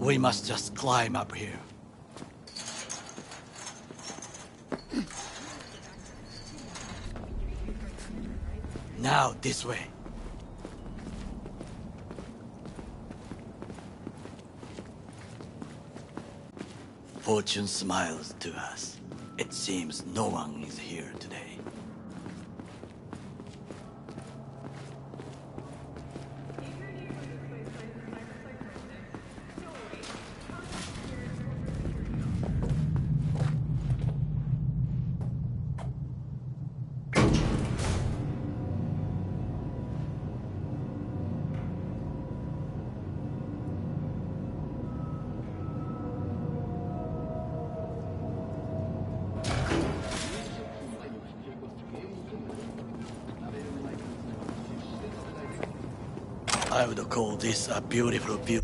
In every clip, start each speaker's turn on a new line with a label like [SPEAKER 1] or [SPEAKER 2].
[SPEAKER 1] We must just climb up here. Now, this way. Fortune smiles to us. It seems no one is here today. I would call this a beautiful view.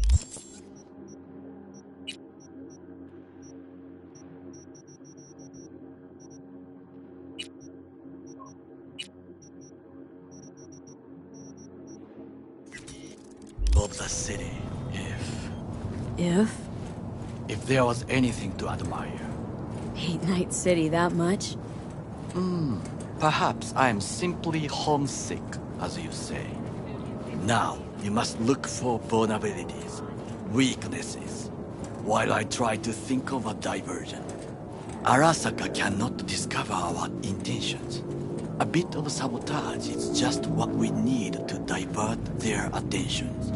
[SPEAKER 1] Of the city, if there was anything to admire.
[SPEAKER 2] Hate Night City that much?
[SPEAKER 1] Perhaps I'm simply homesick, as you say. Now, you must look for vulnerabilities, weaknesses, while I try to think of a diversion. Arasaka cannot discover our intentions. A bit of sabotage is just what we need to divert their attentions.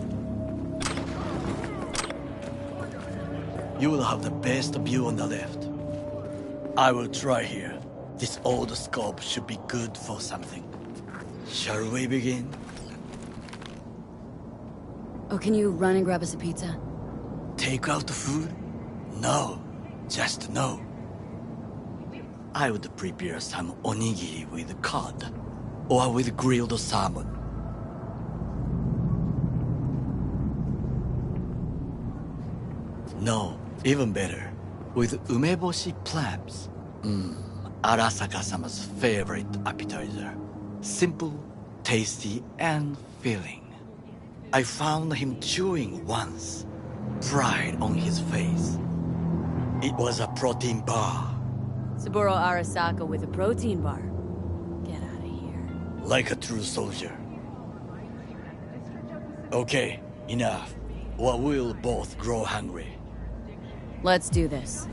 [SPEAKER 1] You will have the best view on the left. I will try here. This old scope should be good for something. Shall we begin?
[SPEAKER 2] Oh, can you run and grab us a pizza?
[SPEAKER 1] Take out food? No, just no. I would prepare some onigiri with cod, or with grilled salmon. No, even better, with umeboshi clams. Arasaka-sama's favorite appetizer. Simple, tasty, and filling. I found him chewing once. Pride on his face. It was a protein bar.
[SPEAKER 2] Saburo Arasaka with a protein bar. Get out of here.
[SPEAKER 1] Like a true soldier. Okay, enough. Or we'll both grow hungry.
[SPEAKER 2] Let's do this.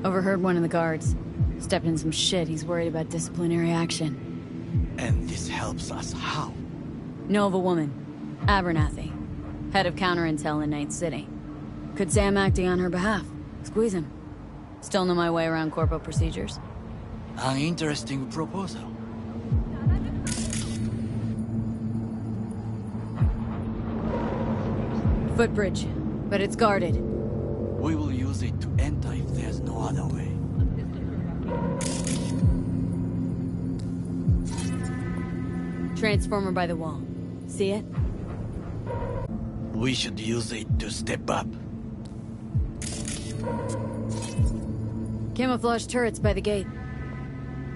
[SPEAKER 2] Overheard one of the guards. Stepped in some shit. He's worried about disciplinary action.
[SPEAKER 1] And this helps us how?
[SPEAKER 2] Know of a woman. Abernathy. Head of counterintel in Night City. Could say I'm acting on her behalf. Squeeze him. Still know my way around CORPO procedures.
[SPEAKER 1] An interesting proposal.
[SPEAKER 2] Footbridge. But it's guarded.
[SPEAKER 1] We will use it to enter if there's no other way.
[SPEAKER 2] Transformer by the wall. See it?
[SPEAKER 1] We should use it to step up.
[SPEAKER 2] Camouflage turrets by the gate.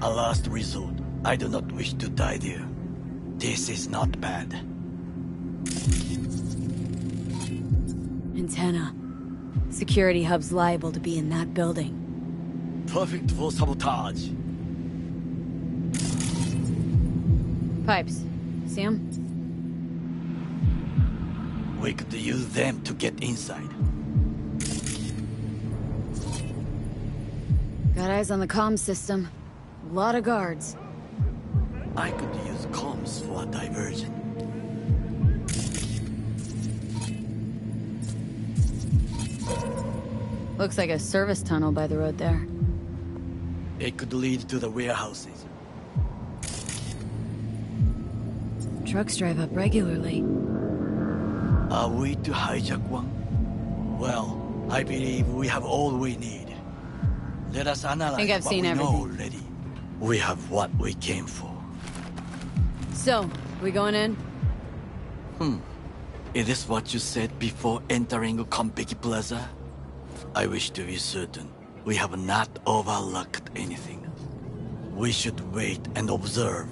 [SPEAKER 1] A last resort. I do not wish to die there. This is not bad.
[SPEAKER 2] Antenna. Security hub's liable to be in that building.
[SPEAKER 1] Perfect for sabotage.
[SPEAKER 2] Pipes. See 'em?
[SPEAKER 1] We could use them to get inside.
[SPEAKER 2] Got eyes on the comm system. A lot of guards.
[SPEAKER 1] I could use comms for a diversion.
[SPEAKER 2] Looks like a service tunnel by the road there.
[SPEAKER 1] It could lead to the warehouses.
[SPEAKER 2] Trucks drive up regularly.
[SPEAKER 1] Are we to hijack one? Well, I believe we have all we need. Let us analyze
[SPEAKER 2] Think I've
[SPEAKER 1] what
[SPEAKER 2] seen
[SPEAKER 1] we know
[SPEAKER 2] everything.
[SPEAKER 1] already. We have what we came for.
[SPEAKER 2] So, we going in?
[SPEAKER 1] Is this what you said before entering Konpeki Plaza? I wish to be certain we have not overlooked anything. We should wait and observe.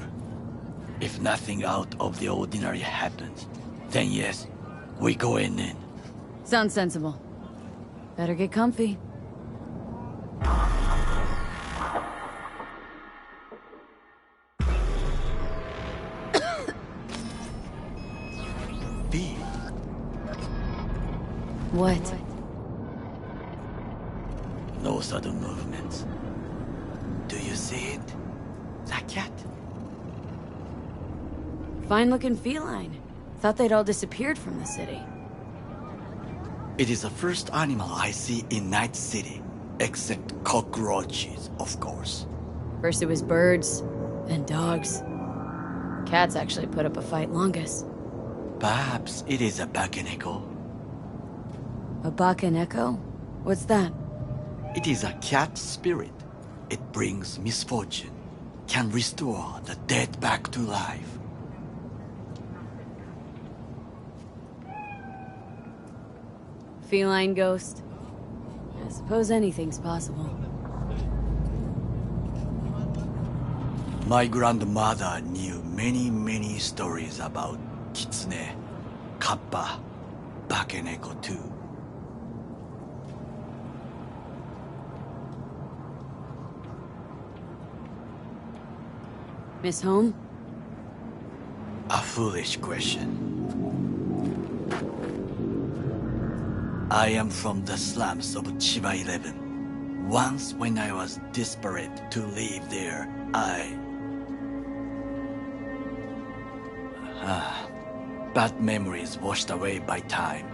[SPEAKER 1] If nothing out of the ordinary happens, then yes, we go in.
[SPEAKER 2] Sounds sensible. Better get comfy.
[SPEAKER 1] B.
[SPEAKER 2] What?
[SPEAKER 1] No sudden movements. Do you see it? That cat?
[SPEAKER 2] Fine-looking feline. Thought they'd all disappeared from the city.
[SPEAKER 1] It is the first animal I see in Night City, except cockroaches, of course.
[SPEAKER 2] First it was birds, then dogs. Cats actually put up a fight longest.
[SPEAKER 1] Perhaps it is a bakeneko.
[SPEAKER 2] A bakaneko? What's that?
[SPEAKER 1] It is a cat spirit. It brings misfortune, can restore the dead back to life.
[SPEAKER 2] Feline ghost? I suppose anything's possible.
[SPEAKER 1] My grandmother knew many stories about kitsune, kappa, bakeneko too.
[SPEAKER 2] Miss Home?
[SPEAKER 1] A foolish question. I am from the slums of Chiba 11. Once when I was desperate to live there, bad memories washed away by time.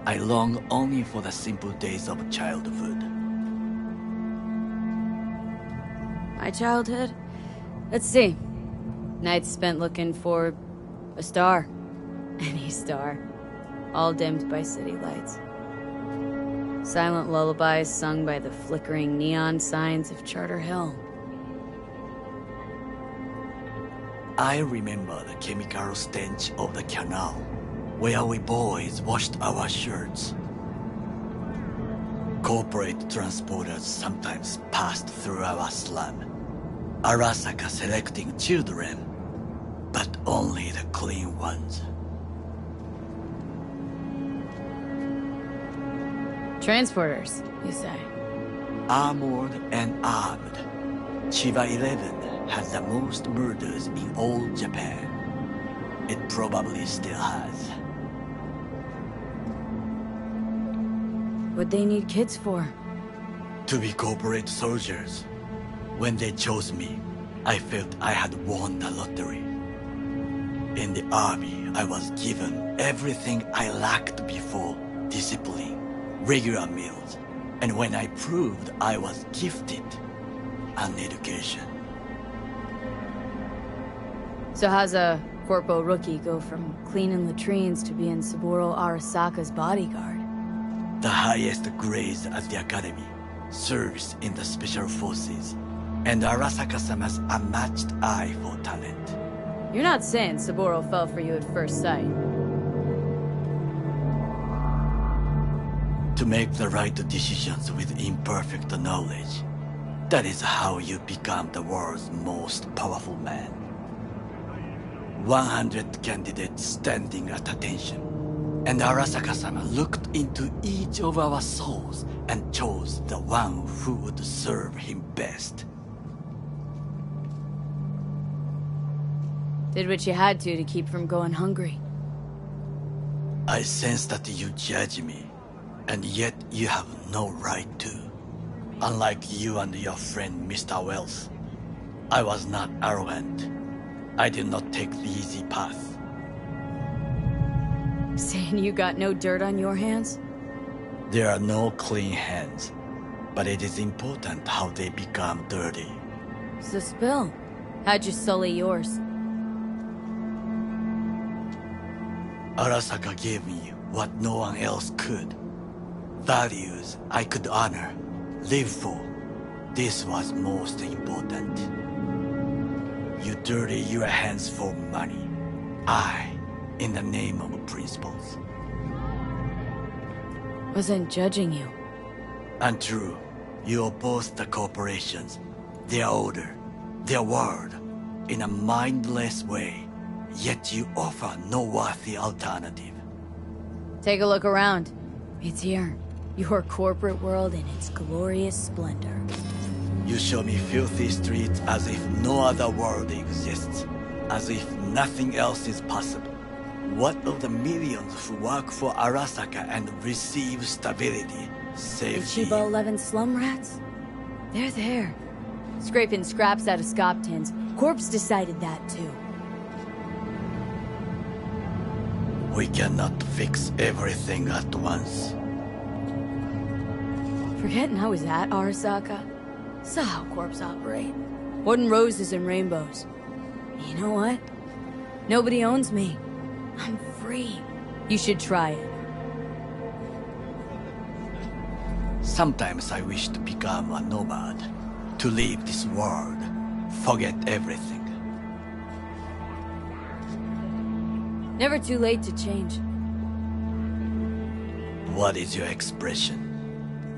[SPEAKER 1] I long only for the simple days of childhood.
[SPEAKER 2] My childhood? Let's see. Nights spent looking for a star. Any star. All dimmed by city lights. Silent lullabies sung by the flickering neon signs of Charter Hill.
[SPEAKER 1] I remember the chemical stench of the canal, where we boys washed our shirts. Corporate transporters sometimes passed through our slum, Arasaka selecting children, but only the clean ones.
[SPEAKER 2] Transporters, you say?
[SPEAKER 1] Armored and armed, Chiba 11 has the most murders in all Japan. It probably still has.
[SPEAKER 2] What they need kids for?
[SPEAKER 1] To be corporate soldiers. When they chose me, I felt I had won the lottery. In the army, I was given everything I lacked before: discipline, regular meals, and when I proved I was gifted, an education.
[SPEAKER 2] So how's a Corpo rookie go from cleaning latrines to being Saburo Arasaka's bodyguard?
[SPEAKER 1] The highest grades at the academy, service in the special forces, and Arasaka-sama's unmatched eye for talent.
[SPEAKER 2] You're not saying Saburo fell for you at first sight.
[SPEAKER 1] To make the right decisions with imperfect knowledge. That is how you become the world's most powerful man. 100 candidates standing at attention, and Arasaka-sama looked into each of our souls and chose the one who would serve him best.
[SPEAKER 2] Did what you had to keep from going hungry.
[SPEAKER 1] I sense that you judge me, and yet you have no right to. Unlike you and your friend Mr. Wells, I was not arrogant. I did not take the easy path.
[SPEAKER 2] Saying you got no dirt on your hands?
[SPEAKER 1] There are no clean hands, but it is important how they become dirty.
[SPEAKER 2] So spill. How'd you sully yours?
[SPEAKER 1] Arasaka gave me what no one else could. Values I could honor, live for. This was most important. You dirty your hands for money. I, in the name of principles.
[SPEAKER 2] Wasn't judging you.
[SPEAKER 1] Untrue. You oppose the corporations, their order, their word, in a mindless way. Yet you offer no worthy alternative.
[SPEAKER 2] Take a look around. It's here. Your corporate world in its glorious splendor.
[SPEAKER 1] You show me filthy streets as if no other world exists. As if nothing else is possible. What of the millions who work for Arasaka and receive stability?
[SPEAKER 2] The Chiba 11 slum rats? They're there. Scraping scraps out of scop tins. Corpse decided that too.
[SPEAKER 1] We cannot fix everything at once.
[SPEAKER 2] Forgetting I was at Arasaka. Saw how corps operate. Wasn't roses and rainbows. You know what? Nobody owns me. I'm free. You should try it.
[SPEAKER 1] Sometimes I wish to become a nomad. To leave this world. Forget everything.
[SPEAKER 2] Never too late to change.
[SPEAKER 1] What is your expression?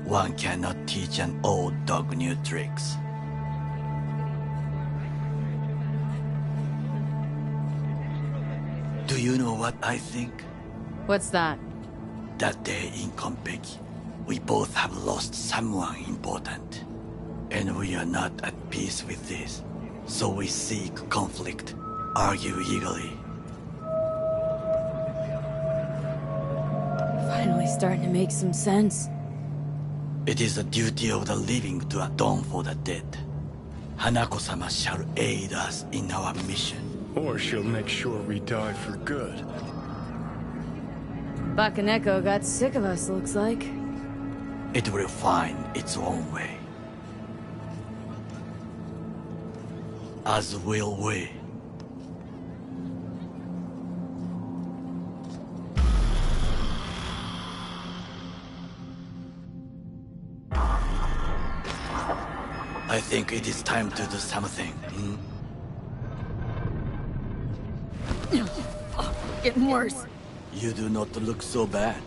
[SPEAKER 1] One cannot teach an old dog new tricks. Do you know what I think?
[SPEAKER 2] What's that?
[SPEAKER 1] That day in Konpeki, we both have lost someone important. And we are not at peace with this. So we seek conflict, argue eagerly.
[SPEAKER 2] Finally starting to make some sense.
[SPEAKER 1] It is the duty of the living to atone for the dead. Hanako-sama shall aid us in our mission.
[SPEAKER 3] Or she'll make sure we die for good.
[SPEAKER 2] Bakaneko got sick of us, looks like.
[SPEAKER 1] It will find its own way. As will we. I think it is time to do something.
[SPEAKER 2] Getting worse.
[SPEAKER 1] You do not look so bad.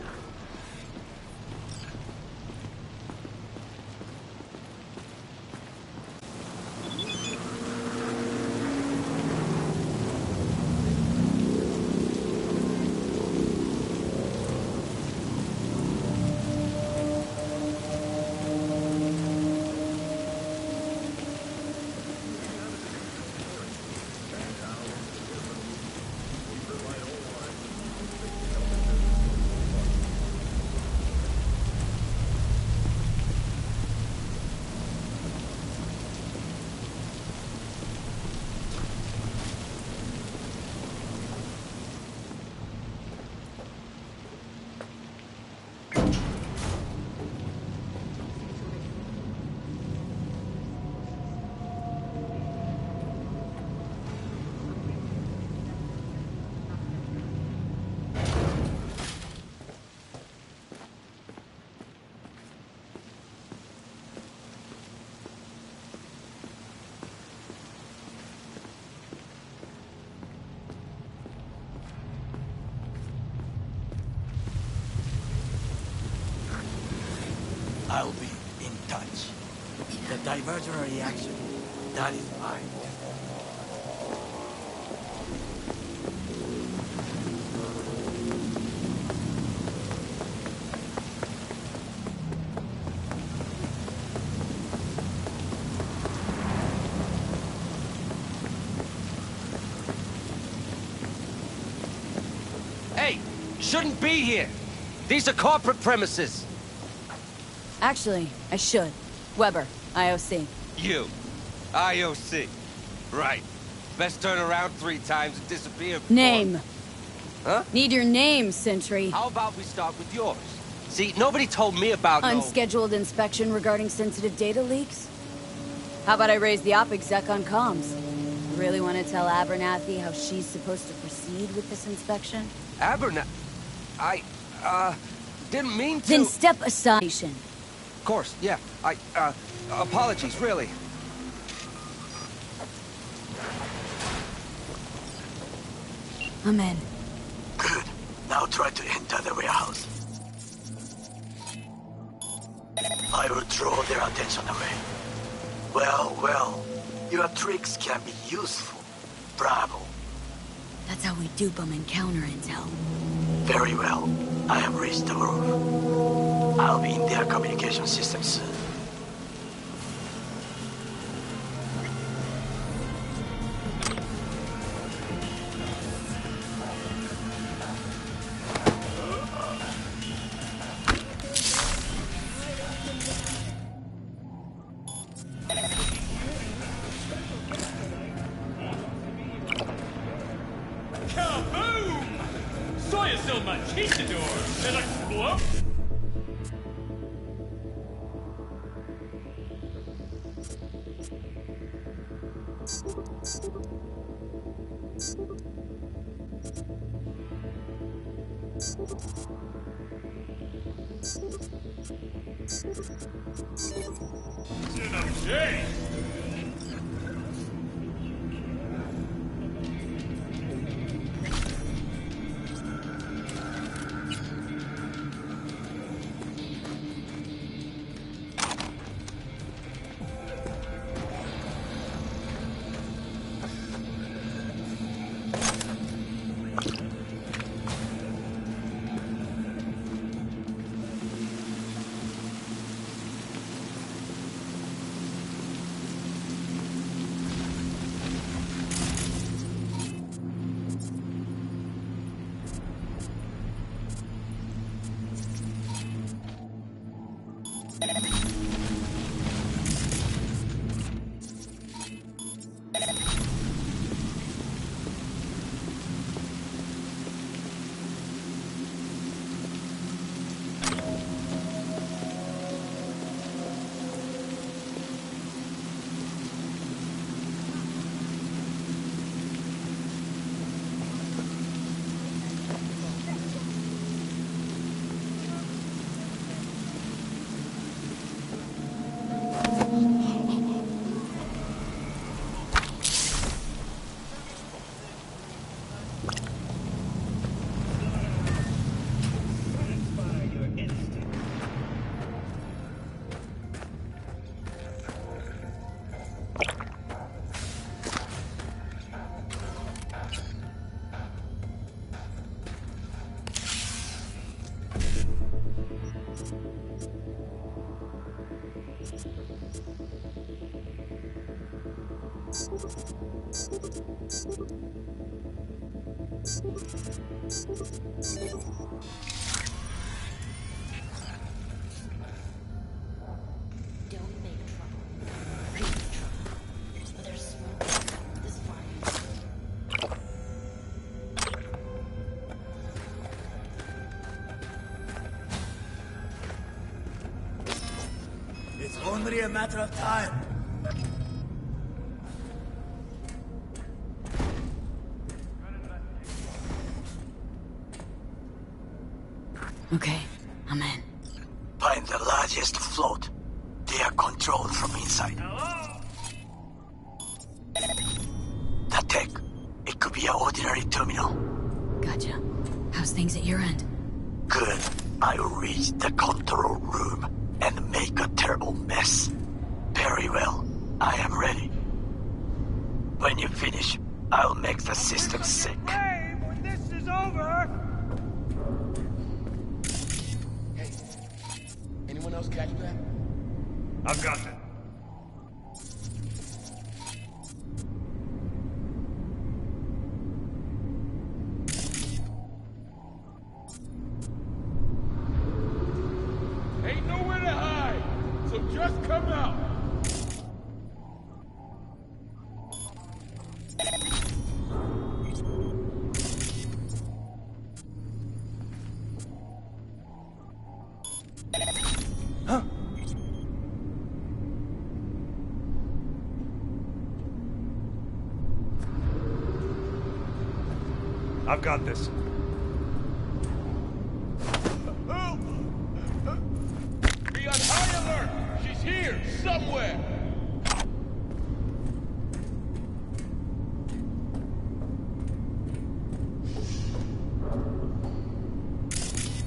[SPEAKER 1] I'll be in touch. The divergent reaction, that is mine.
[SPEAKER 4] Hey, shouldn't be here. These are corporate premises.
[SPEAKER 2] Actually, I should. Weber, IOC.
[SPEAKER 4] You. IOC. Right. Best turn around 3 times and disappear before...
[SPEAKER 2] Name.
[SPEAKER 4] Huh?
[SPEAKER 2] Need your name, Sentry.
[SPEAKER 4] How about we start with yours? See, nobody told me about no...
[SPEAKER 2] Unscheduled inspection regarding sensitive data leaks? How about I raise the op exec on comms? You really want to tell Abernathy how she's supposed to proceed with this inspection?
[SPEAKER 4] I didn't mean to...
[SPEAKER 2] Then step aside.
[SPEAKER 4] Of course, yeah. Apologies, really.
[SPEAKER 2] I'm in.
[SPEAKER 1] Good. Now try to enter the warehouse. I will draw their attention away. Well, your tricks can be useful. Bravo.
[SPEAKER 2] That's how we dupe them and counter intel.
[SPEAKER 1] Very well. I have reached the roof. I'll be in their communication system soon.
[SPEAKER 5] Don't make trouble. Create trouble. But there's smoke. This fire.
[SPEAKER 6] It's only a matter of time.
[SPEAKER 2] Okay, I'm in.
[SPEAKER 1] Find the largest float. They are controlled from inside.
[SPEAKER 6] Hello?
[SPEAKER 1] The tech. It could be an ordinary terminal.
[SPEAKER 2] Gotcha. How's things at your end?
[SPEAKER 1] Good. I'll reach the control room and make a terrible mess. Very well. I am ready. When you finish, I'll make the system sick.
[SPEAKER 6] When this is over!
[SPEAKER 7] Hey, anyone else catch that?
[SPEAKER 6] I've got it.
[SPEAKER 3] Ain't nowhere to hide, so just come out.
[SPEAKER 6] I've got this.
[SPEAKER 3] Be on high alert! She's here, somewhere!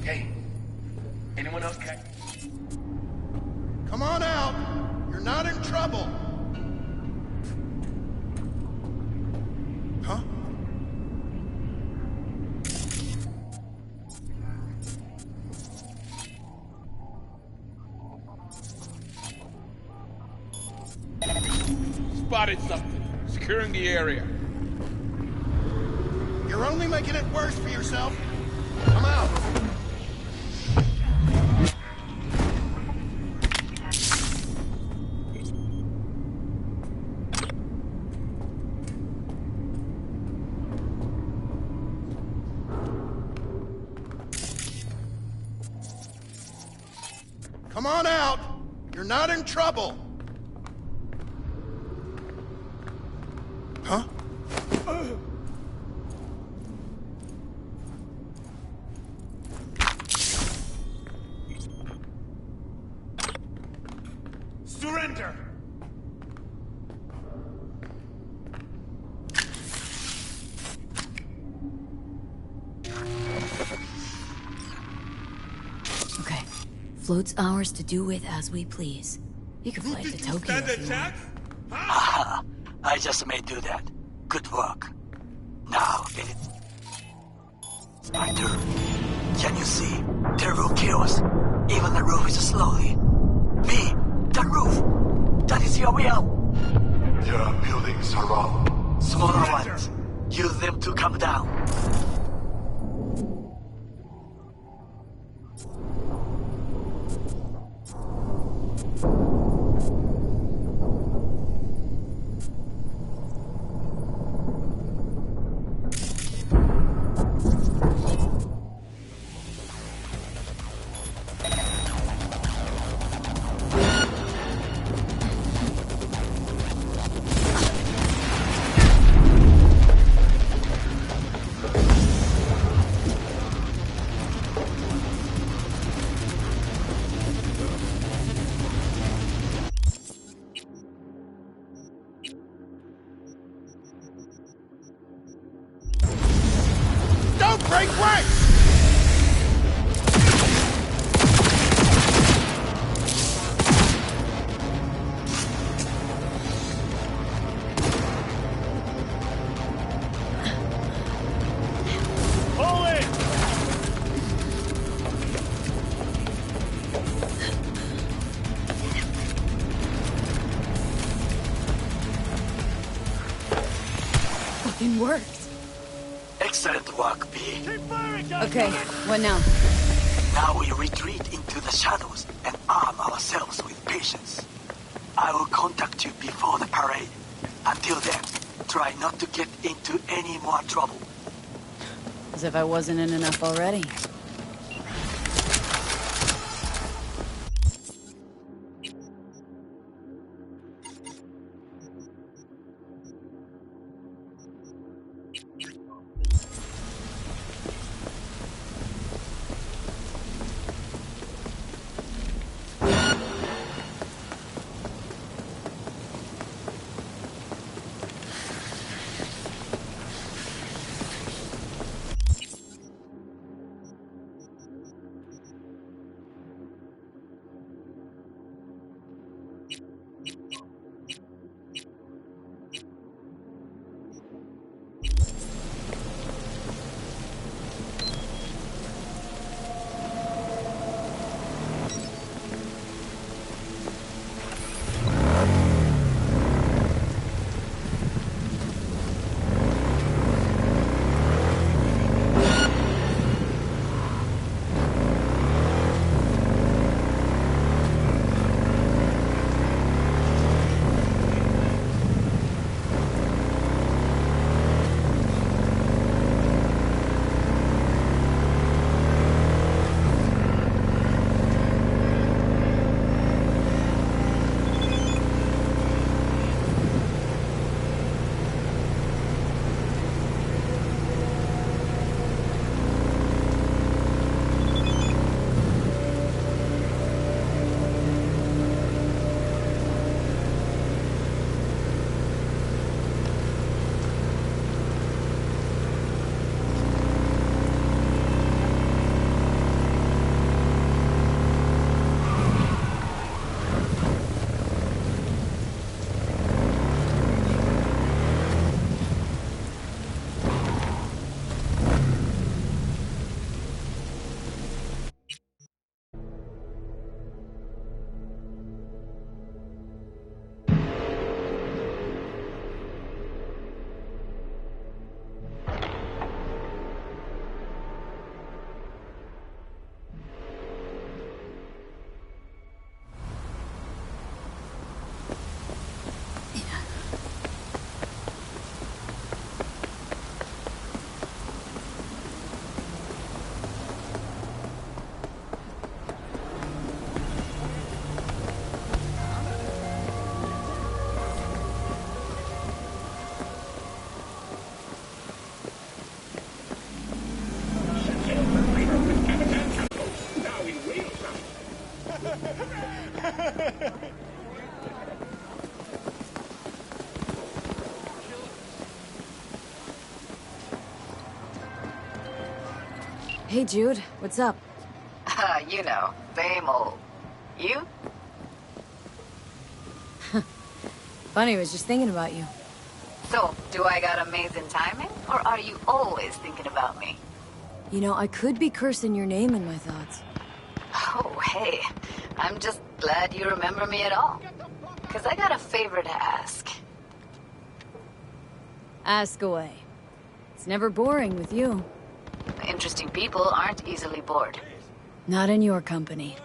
[SPEAKER 7] Hey, anyone else catch?
[SPEAKER 8] Come on out! You're not in trouble! Huh?
[SPEAKER 3] Spotted something. Securing the area.
[SPEAKER 8] You're only making it worse for yourself. Come out! Come on out! You're not in trouble! Huh?
[SPEAKER 6] Surrender!
[SPEAKER 2] Okay. Float's ours to do with as we please. You can fly to Tokyo if you want.
[SPEAKER 1] Haha, I just may do that. Good work. Now, Spider, can you see? Terrible chaos. Even the roof is slowly. Me, the roof. That is your will.
[SPEAKER 9] There are buildings around.
[SPEAKER 1] Smaller ones. Use them to come down.
[SPEAKER 8] Don't break ranks!
[SPEAKER 6] Pull it!
[SPEAKER 2] Fucking worked.
[SPEAKER 1] Excellent work, B.
[SPEAKER 6] Keep firing, guys!
[SPEAKER 2] Okay, what now?
[SPEAKER 1] Now we retreat into the shadows and arm ourselves with patience. I will contact you before the parade. Until then, try not to get into any more trouble.
[SPEAKER 2] As if I wasn't in enough already. Hey, Jude. What's up?
[SPEAKER 10] You know, same old. You?
[SPEAKER 2] Funny, I was just thinking about you.
[SPEAKER 10] So, do I got amazing timing? Or are you always thinking about me?
[SPEAKER 2] You know, I could be cursing your name in my thoughts.
[SPEAKER 10] Oh, hey. I'm just glad you remember me at all. Because I got a favor to ask.
[SPEAKER 2] Ask away. It's never boring with you.
[SPEAKER 10] Interesting people aren't easily bored.
[SPEAKER 2] Not in your company.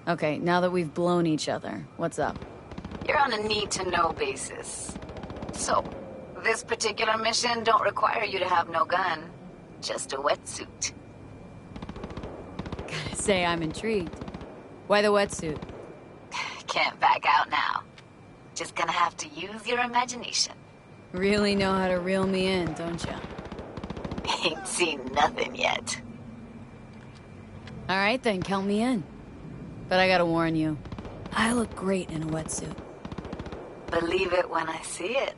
[SPEAKER 2] Okay, now that we've blown each other, what's up?
[SPEAKER 10] You're on a need-to-know basis. So, this particular mission don't require you to have no gun. Just a wetsuit.
[SPEAKER 2] Gotta say, I'm intrigued. Why the wetsuit?
[SPEAKER 10] Can't back out now. Just gonna have to use your imagination.
[SPEAKER 2] Really know how to reel me in, don't ya?
[SPEAKER 10] Ain't seen nothing yet.
[SPEAKER 2] Alright then, count me in. But I gotta warn you, I look great in a wetsuit.
[SPEAKER 10] Believe it when I see it.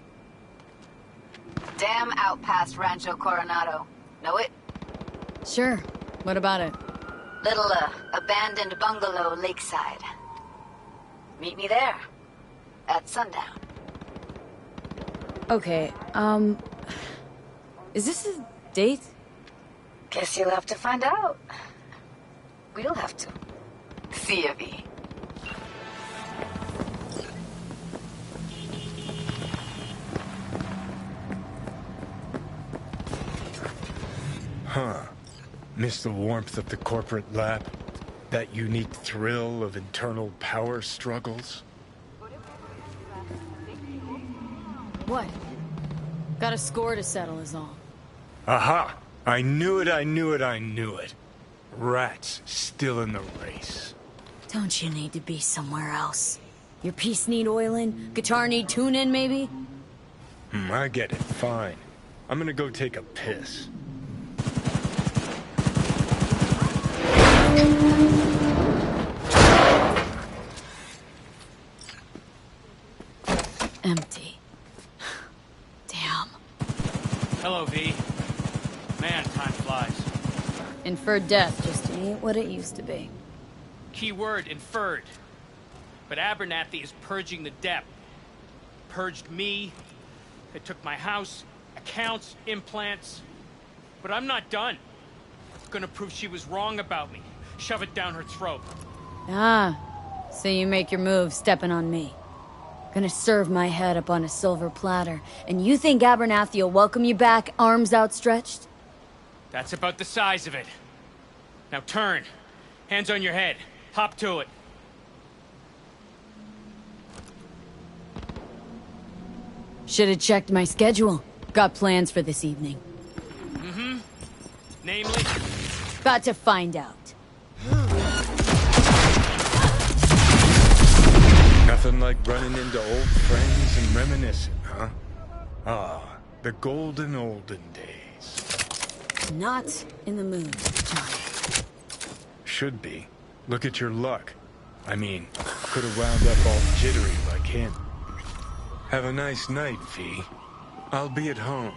[SPEAKER 10] Dam out past Rancho Coronado. Know it?
[SPEAKER 2] Sure. What about it?
[SPEAKER 10] Little, abandoned bungalow lakeside. Meet me there. At sundown.
[SPEAKER 2] Okay, is this a date?
[SPEAKER 10] Guess you'll have to find out. We'll have to. See ya, V.
[SPEAKER 11] Huh. Miss the warmth of the corporate lab? That unique thrill of internal power struggles?
[SPEAKER 2] What? Got a score to settle is all.
[SPEAKER 11] Aha! I knew it, I knew it, I knew it. Rats still in the race.
[SPEAKER 2] Don't you need to be somewhere else? Your piece need oiling? Guitar need tuning, maybe?
[SPEAKER 11] I get it, fine. I'm gonna go take a piss.
[SPEAKER 2] Empty. Damn.
[SPEAKER 12] Hello, V. Man, time flies.
[SPEAKER 2] Inferred death just ain't what it used to be.
[SPEAKER 12] Keyword, inferred. But Abernathy is purging the debt. Purged me. They took my house, accounts, implants. But I'm not done. Gonna prove she was wrong about me. Shove it down her throat.
[SPEAKER 2] Ah, so you make your move stepping on me. Gonna serve my head up on a silver platter, and you think Abernathy will welcome you back, arms outstretched?
[SPEAKER 12] That's about the size of it. Now turn. Hands on your head. Hop to it.
[SPEAKER 2] Should've checked my schedule. Got plans for this evening.
[SPEAKER 12] Mm-hmm. Namely?
[SPEAKER 2] About to find out.
[SPEAKER 11] Nothing like running into old friends and reminiscing, huh? Ah, the golden olden days.
[SPEAKER 2] Not in the mood, Johnny.
[SPEAKER 11] Should be. Look at your luck. I mean, could have wound up all jittery like him. Have a nice night, V. I'll be at home.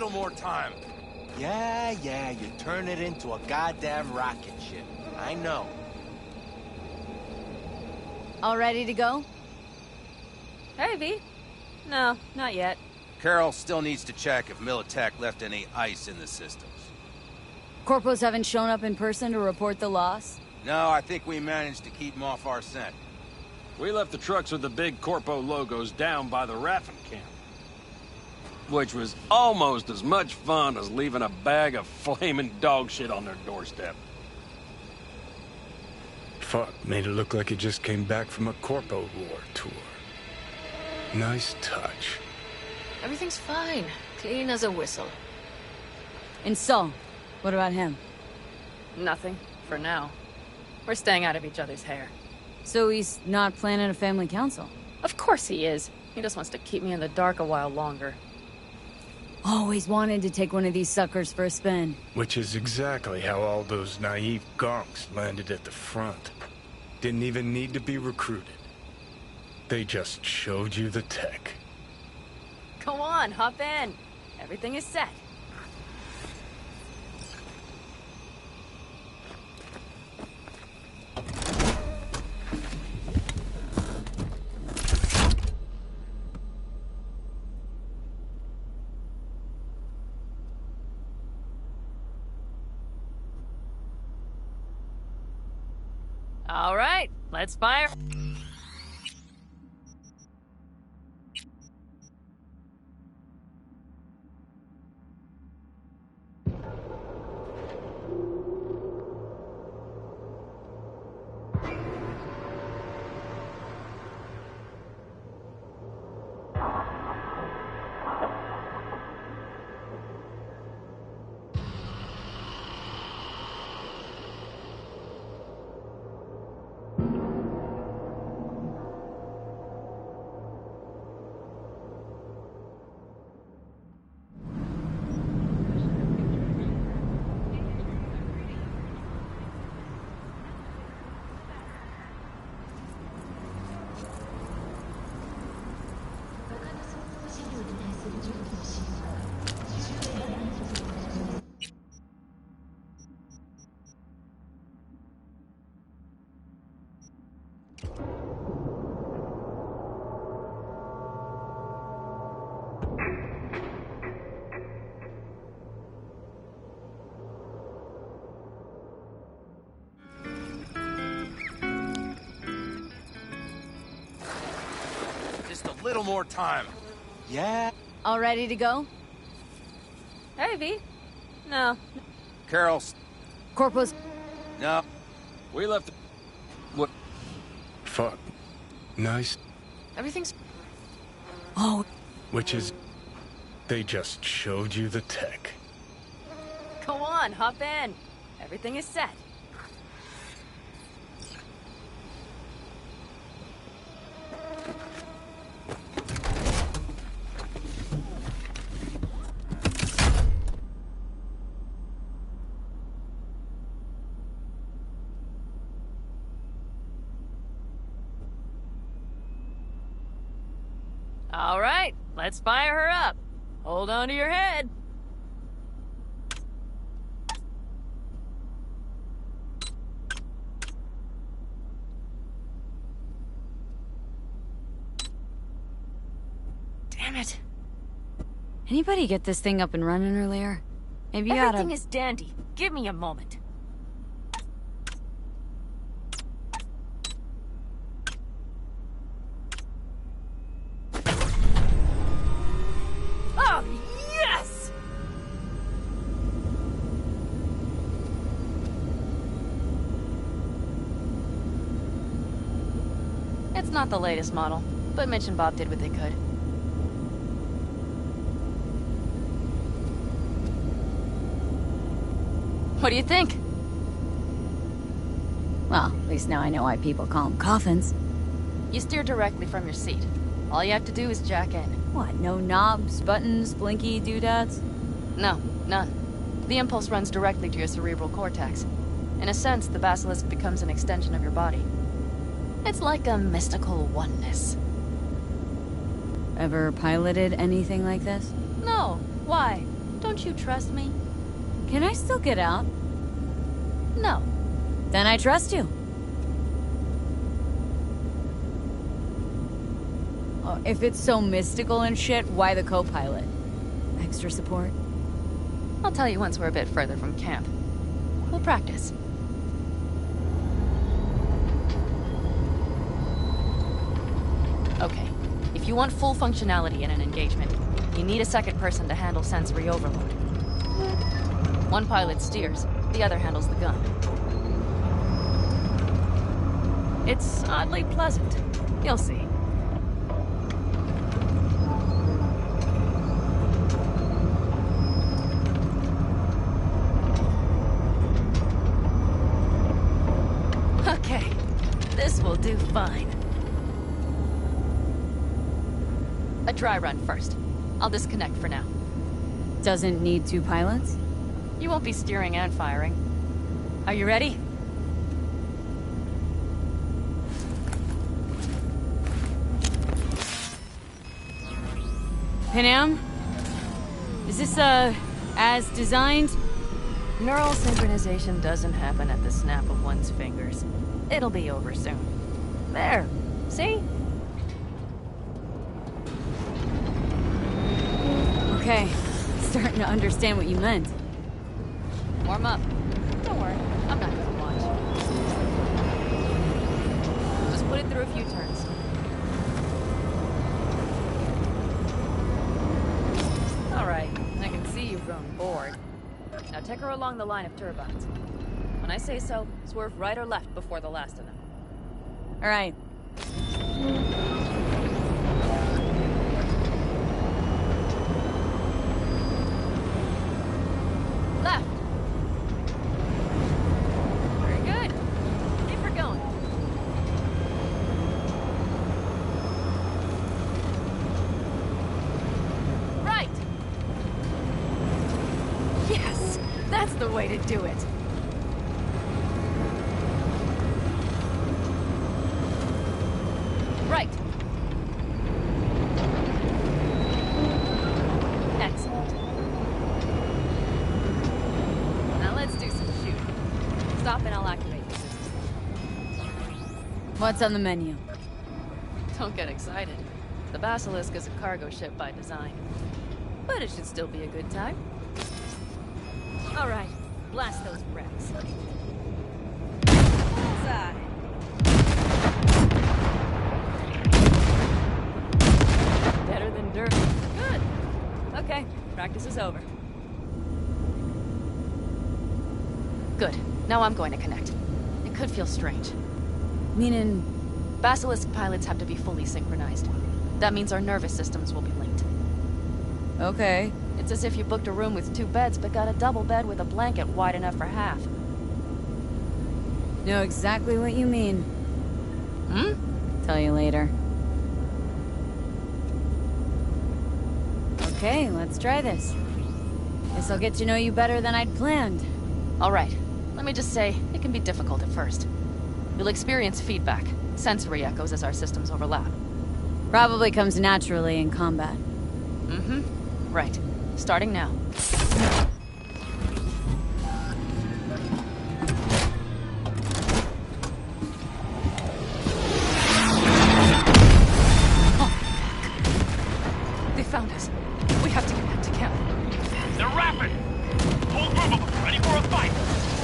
[SPEAKER 7] little more time.
[SPEAKER 4] Yeah, you turn it into a goddamn rocket ship. I know.
[SPEAKER 2] All ready to go? Hey, V. No, not yet.
[SPEAKER 4] Carol still needs to check if Militech left any ice in the systems.
[SPEAKER 2] Corpos haven't shown up in person to report the loss?
[SPEAKER 4] No, I think we managed to keep them off our scent.
[SPEAKER 13] We left the trucks with the big Corpo logos down by the Raffin camp. Which was almost as much fun as leaving a bag of flaming dog shit on their doorstep.
[SPEAKER 11] Fuck, made it look like it just came back from a Corpo War tour. Nice touch.
[SPEAKER 5] Everything's fine. Clean as a whistle.
[SPEAKER 2] And so, what about him?
[SPEAKER 14] Nothing, for now. We're staying out of each other's hair.
[SPEAKER 2] So he's not planning a family council?
[SPEAKER 14] Of course he is. He just wants to keep me in the dark a while longer.
[SPEAKER 2] Always wanted to take one of these suckers for a spin.
[SPEAKER 11] Which is exactly how all those naive gonks landed at the front. Didn't even need to be recruited. They just showed you the tech.
[SPEAKER 14] Go on, hop in. Everything is set. All right, let's fire.
[SPEAKER 7] Little more time.
[SPEAKER 4] Yeah?
[SPEAKER 2] All ready to go?
[SPEAKER 14] Hey, V. No.
[SPEAKER 4] Carol.
[SPEAKER 2] Corpos.
[SPEAKER 4] No.
[SPEAKER 13] We left the... What?
[SPEAKER 11] Fuck. Nice.
[SPEAKER 14] Everything's...
[SPEAKER 2] Oh.
[SPEAKER 11] Which is... They just showed you the tech.
[SPEAKER 14] Go on, hop in. Everything is set. All right, let's fire her up. Hold on to your head. Damn it.
[SPEAKER 2] Anybody get this thing up and running earlier? Maybe you
[SPEAKER 14] Everything
[SPEAKER 2] oughta...
[SPEAKER 14] is dandy. Give me a moment. Oh, yes! It's not the latest model, but Mitch and Bob did what they could. What do you think?
[SPEAKER 2] Well, at least now I know why people call them coffins.
[SPEAKER 14] You steer directly from your seat. All you have to do is jack in.
[SPEAKER 2] What, no knobs, buttons, blinky doodads?
[SPEAKER 14] No, none. The impulse runs directly to your cerebral cortex. In a sense, the basilisk becomes an extension of your body. It's like a mystical oneness.
[SPEAKER 2] Ever piloted anything like this?
[SPEAKER 14] No. Why? Don't you trust me?
[SPEAKER 2] Can I still get out?
[SPEAKER 14] No.
[SPEAKER 2] Then I trust you. Oh, if it's so mystical and shit, why the co-pilot? Extra support?
[SPEAKER 14] I'll tell you once we're a bit further from camp. We'll practice. Okay. If you want full functionality in an engagement, you need a second person to handle sensory overload. One pilot steers, the other handles the gun. It's oddly pleasant. You'll see. Okay, this will do fine. A dry run first. I'll disconnect for now.
[SPEAKER 2] Doesn't need 2 pilots?
[SPEAKER 14] You won't be steering and firing. Are you ready?
[SPEAKER 2] Panam? Is this, as designed?
[SPEAKER 14] Neural synchronization doesn't happen at the snap of one's fingers. It'll be over soon. There. See?
[SPEAKER 2] Okay. Starting to understand what you meant.
[SPEAKER 14] Warm up. Don't worry. I'm not gonna watch. Just put it through a few turns. Alright. I can see you've grown bored. Now take her along the line of turbines. When I say so, swerve right or left before the last of them.
[SPEAKER 2] All right.
[SPEAKER 14] Left. Very good. Keep her going. Right. Yes, that's the way to do it. Right. Excellent. Now let's do some shooting. Stop and I'll activate the system.
[SPEAKER 2] What's on the menu?
[SPEAKER 14] Don't get excited. The Basilisk is a cargo ship by design. But it should still be a good time. All right, blast those wrecks. Bullseye. Better than dirt. Good. Okay, practice is over. Good. Now I'm going to connect. It could feel strange.
[SPEAKER 2] Meaning?
[SPEAKER 14] Basilisk pilots have to be fully synchronized. That means our nervous systems will be linked.
[SPEAKER 2] Okay.
[SPEAKER 14] It's as if you booked a room with 2 beds, but got a double bed with a blanket wide enough for half.
[SPEAKER 2] Know exactly what you mean.
[SPEAKER 14] Hmm?
[SPEAKER 2] Tell you later. Okay, let's try this. Guess I'll get to know you better than I'd planned.
[SPEAKER 14] All right. Let me just say, it can be difficult at first. You'll experience feedback, sensory echoes as our systems overlap.
[SPEAKER 2] Probably comes naturally in combat.
[SPEAKER 14] Mm-hmm. Right. Starting now. Oh. They found us. We have to get back to camp.
[SPEAKER 6] They're rapid! Whole group of them, ready for a fight!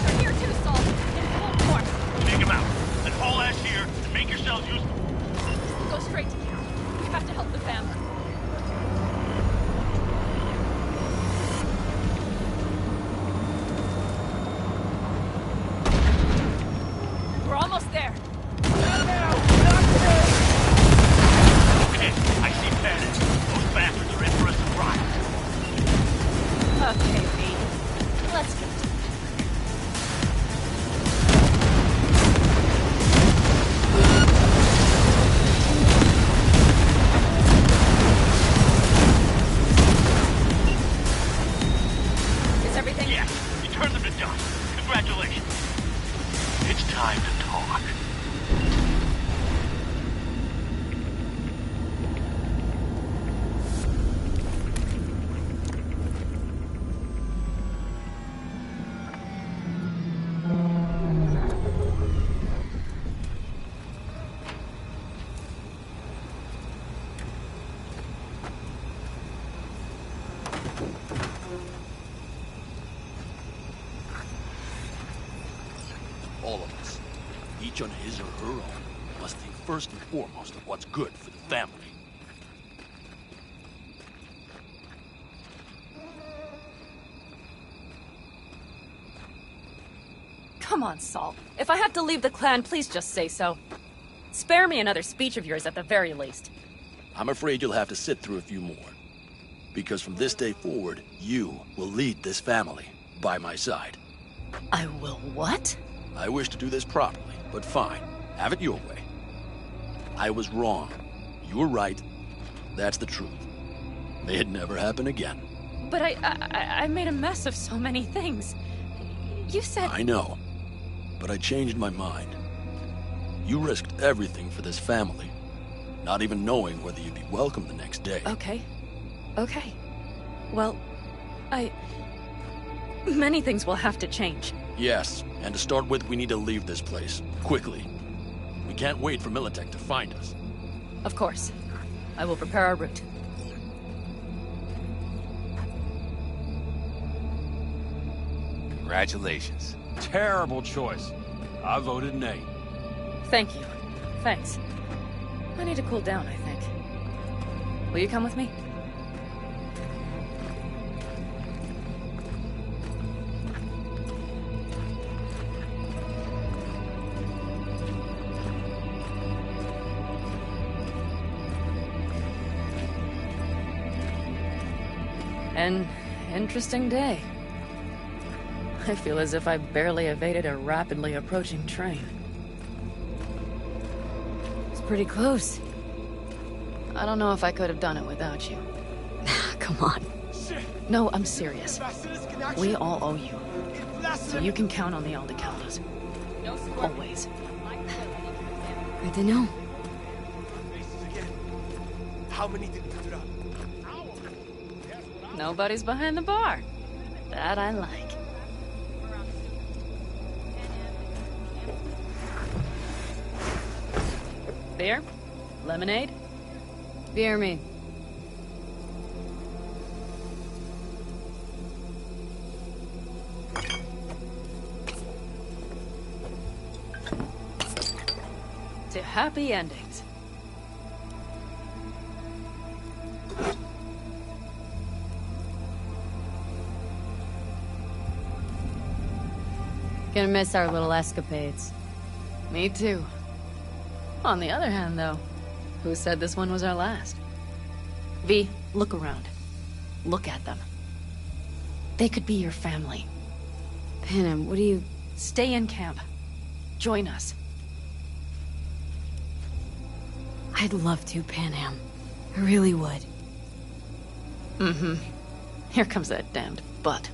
[SPEAKER 14] They're here too, Saul. In full force.
[SPEAKER 6] Take them out, then haul ass here, and make yourselves useful.
[SPEAKER 14] Go straight to camp. We have to help the family. We're almost there.
[SPEAKER 6] Okay, I see panic. Those bastards are in for a surprise.
[SPEAKER 14] Okay, V. Let's go.
[SPEAKER 15] All of us, each on his or her own, must think first and foremost of what's good for the family.
[SPEAKER 14] Come on, Saul. If I have to leave the clan, please just say so. Spare me another speech of yours at the very least.
[SPEAKER 15] I'm afraid you'll have to sit through a few more. Because from this day forward, you will lead this family by my side.
[SPEAKER 14] I will what?
[SPEAKER 15] I wish to do this properly, but fine. Have it your way. I was wrong. You were right. That's the truth. May it never happen again.
[SPEAKER 14] But I made a mess of so many things. You said...
[SPEAKER 15] I know. But I changed my mind. You risked everything for this family, not even knowing whether you'd be welcome the next day.
[SPEAKER 14] Okay. Okay. Well, many things will have to change.
[SPEAKER 15] Yes, and to start with, we need to leave this place. Quickly. We can't wait for Militech to find us.
[SPEAKER 14] Of course. I will prepare our route.
[SPEAKER 4] Congratulations.
[SPEAKER 13] Terrible choice. I voted nay.
[SPEAKER 14] Thank you. Thanks. I need to cool down, I think. Will you come with me? An interesting day. I feel as if I barely evaded a rapidly approaching train.
[SPEAKER 2] It's pretty close.
[SPEAKER 14] I don't know if I could have done it without you.
[SPEAKER 2] Come on.
[SPEAKER 14] No, I'm serious. We all owe you. So you can count on the Aldecaldos. Always.
[SPEAKER 2] Good to know.
[SPEAKER 7] How many did we put up?
[SPEAKER 14] Nobody's behind the bar. That I like. Beer? Lemonade?
[SPEAKER 2] Beer me.
[SPEAKER 14] To happy endings.
[SPEAKER 2] Gonna miss our little escapades.
[SPEAKER 14] Me too. On the other hand, though, who said this one was our last? V, look around. Look at them. They could be your family.
[SPEAKER 2] Panem, what do you...
[SPEAKER 14] Stay in camp. Join us.
[SPEAKER 2] I'd love to, Panem. I really would.
[SPEAKER 14] Mm-hmm. Here comes that damned butt.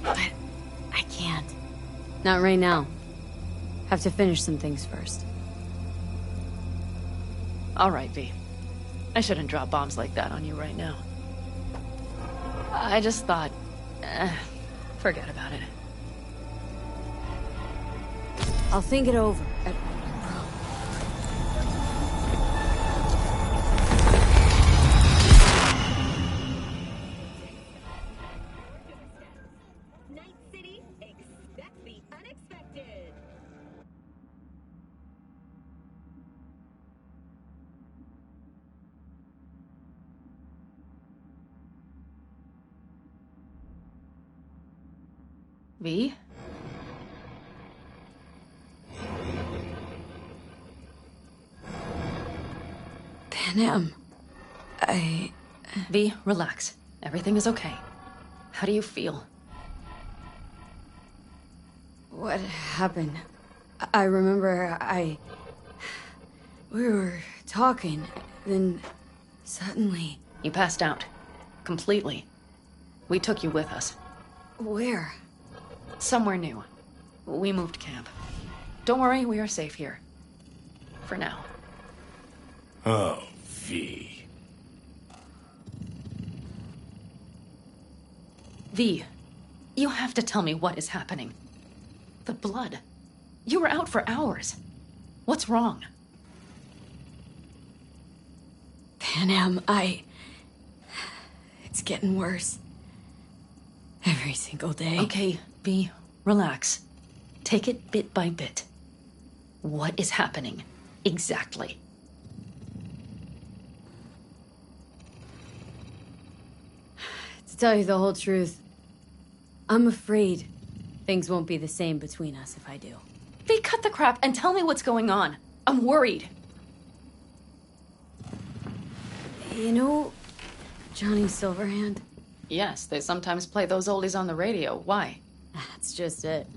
[SPEAKER 2] But I can't. Not right now. Have to finish some things first.
[SPEAKER 14] All right, V. I shouldn't drop bombs like that on you right now. I just thought... forget about it.
[SPEAKER 2] I'll think it over.
[SPEAKER 16] Night City, expect the unexpected.
[SPEAKER 14] V?
[SPEAKER 2] Panem,
[SPEAKER 14] V, relax. Everything is okay. How do you feel?
[SPEAKER 2] What happened? I remember we were talking, then suddenly...
[SPEAKER 14] You passed out. Completely. We took you with us.
[SPEAKER 2] Where?
[SPEAKER 14] Somewhere new. We moved camp. Don't worry, we are safe here. For now.
[SPEAKER 11] Oh, V.
[SPEAKER 14] V, you have to tell me what is happening. The blood. You were out for hours. What's wrong?
[SPEAKER 2] Panem, It's getting worse. Every single day.
[SPEAKER 14] Okay, V, relax. Take it bit by bit. What is happening? Exactly.
[SPEAKER 2] To tell you the whole truth, I'm afraid things won't be the same between us if I do.
[SPEAKER 14] V, cut the crap and tell me what's going on. I'm worried.
[SPEAKER 2] You know Johnny Silverhand?
[SPEAKER 14] Yes, they sometimes play those oldies on the radio. Why?
[SPEAKER 2] That's just it.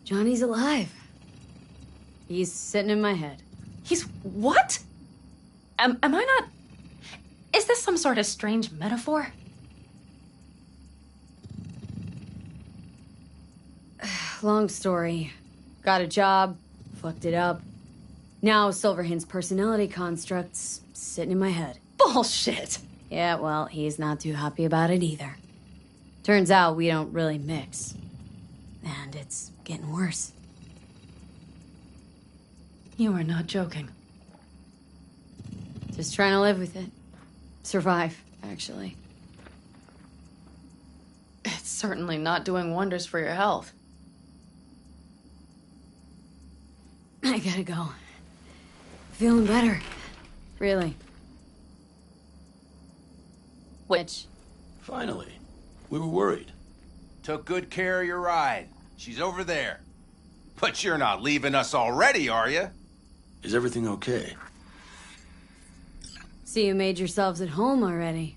[SPEAKER 2] Johnny's alive. He's sitting in my head.
[SPEAKER 14] He's what? Am I not... Is this some sort of strange metaphor?
[SPEAKER 2] Long story. Got a job, fucked it up. Now Silverhand's personality construct's sitting in my head.
[SPEAKER 14] Bullshit!
[SPEAKER 2] Yeah, well, he's not too happy about it either. Turns out we don't really mix. And it's getting worse.
[SPEAKER 14] You are not joking.
[SPEAKER 2] Just trying to live with it. Survive, actually.
[SPEAKER 14] It's certainly not doing wonders for your health.
[SPEAKER 2] I gotta go. Feeling better. Really. Which?
[SPEAKER 15] Finally. We were worried.
[SPEAKER 17] Took good care of your ride. She's over there. But you're not leaving us already, are you?
[SPEAKER 15] Is everything okay?
[SPEAKER 2] See, you made yourselves at home already.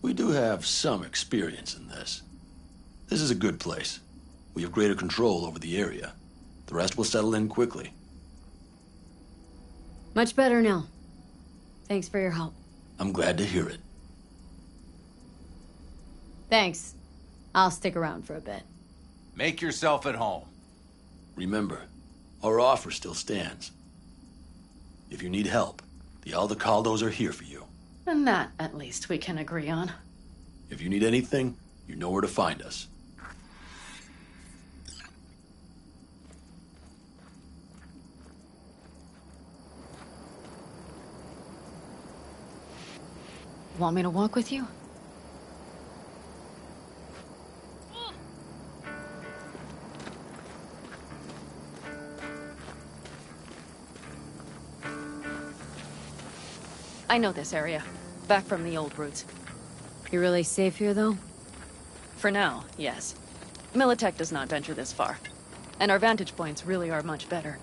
[SPEAKER 15] We do have some experience in this. This is a good place. We have greater control over the area. The rest will settle in quickly.
[SPEAKER 2] Much better now. Thanks for your help.
[SPEAKER 15] I'm glad to hear it.
[SPEAKER 2] Thanks. I'll stick around for a bit.
[SPEAKER 17] Make yourself at home.
[SPEAKER 15] Remember, our offer still stands. If you need help, the Aldecaldos are here for you.
[SPEAKER 14] And that, at least, we can agree on.
[SPEAKER 15] If you need anything, you know where to find us.
[SPEAKER 14] Want me to walk with you? I know this area. Back from the old roots.
[SPEAKER 2] You're really safe here, though?
[SPEAKER 14] For now, yes. Militech does not venture this far. And our vantage points really are much better.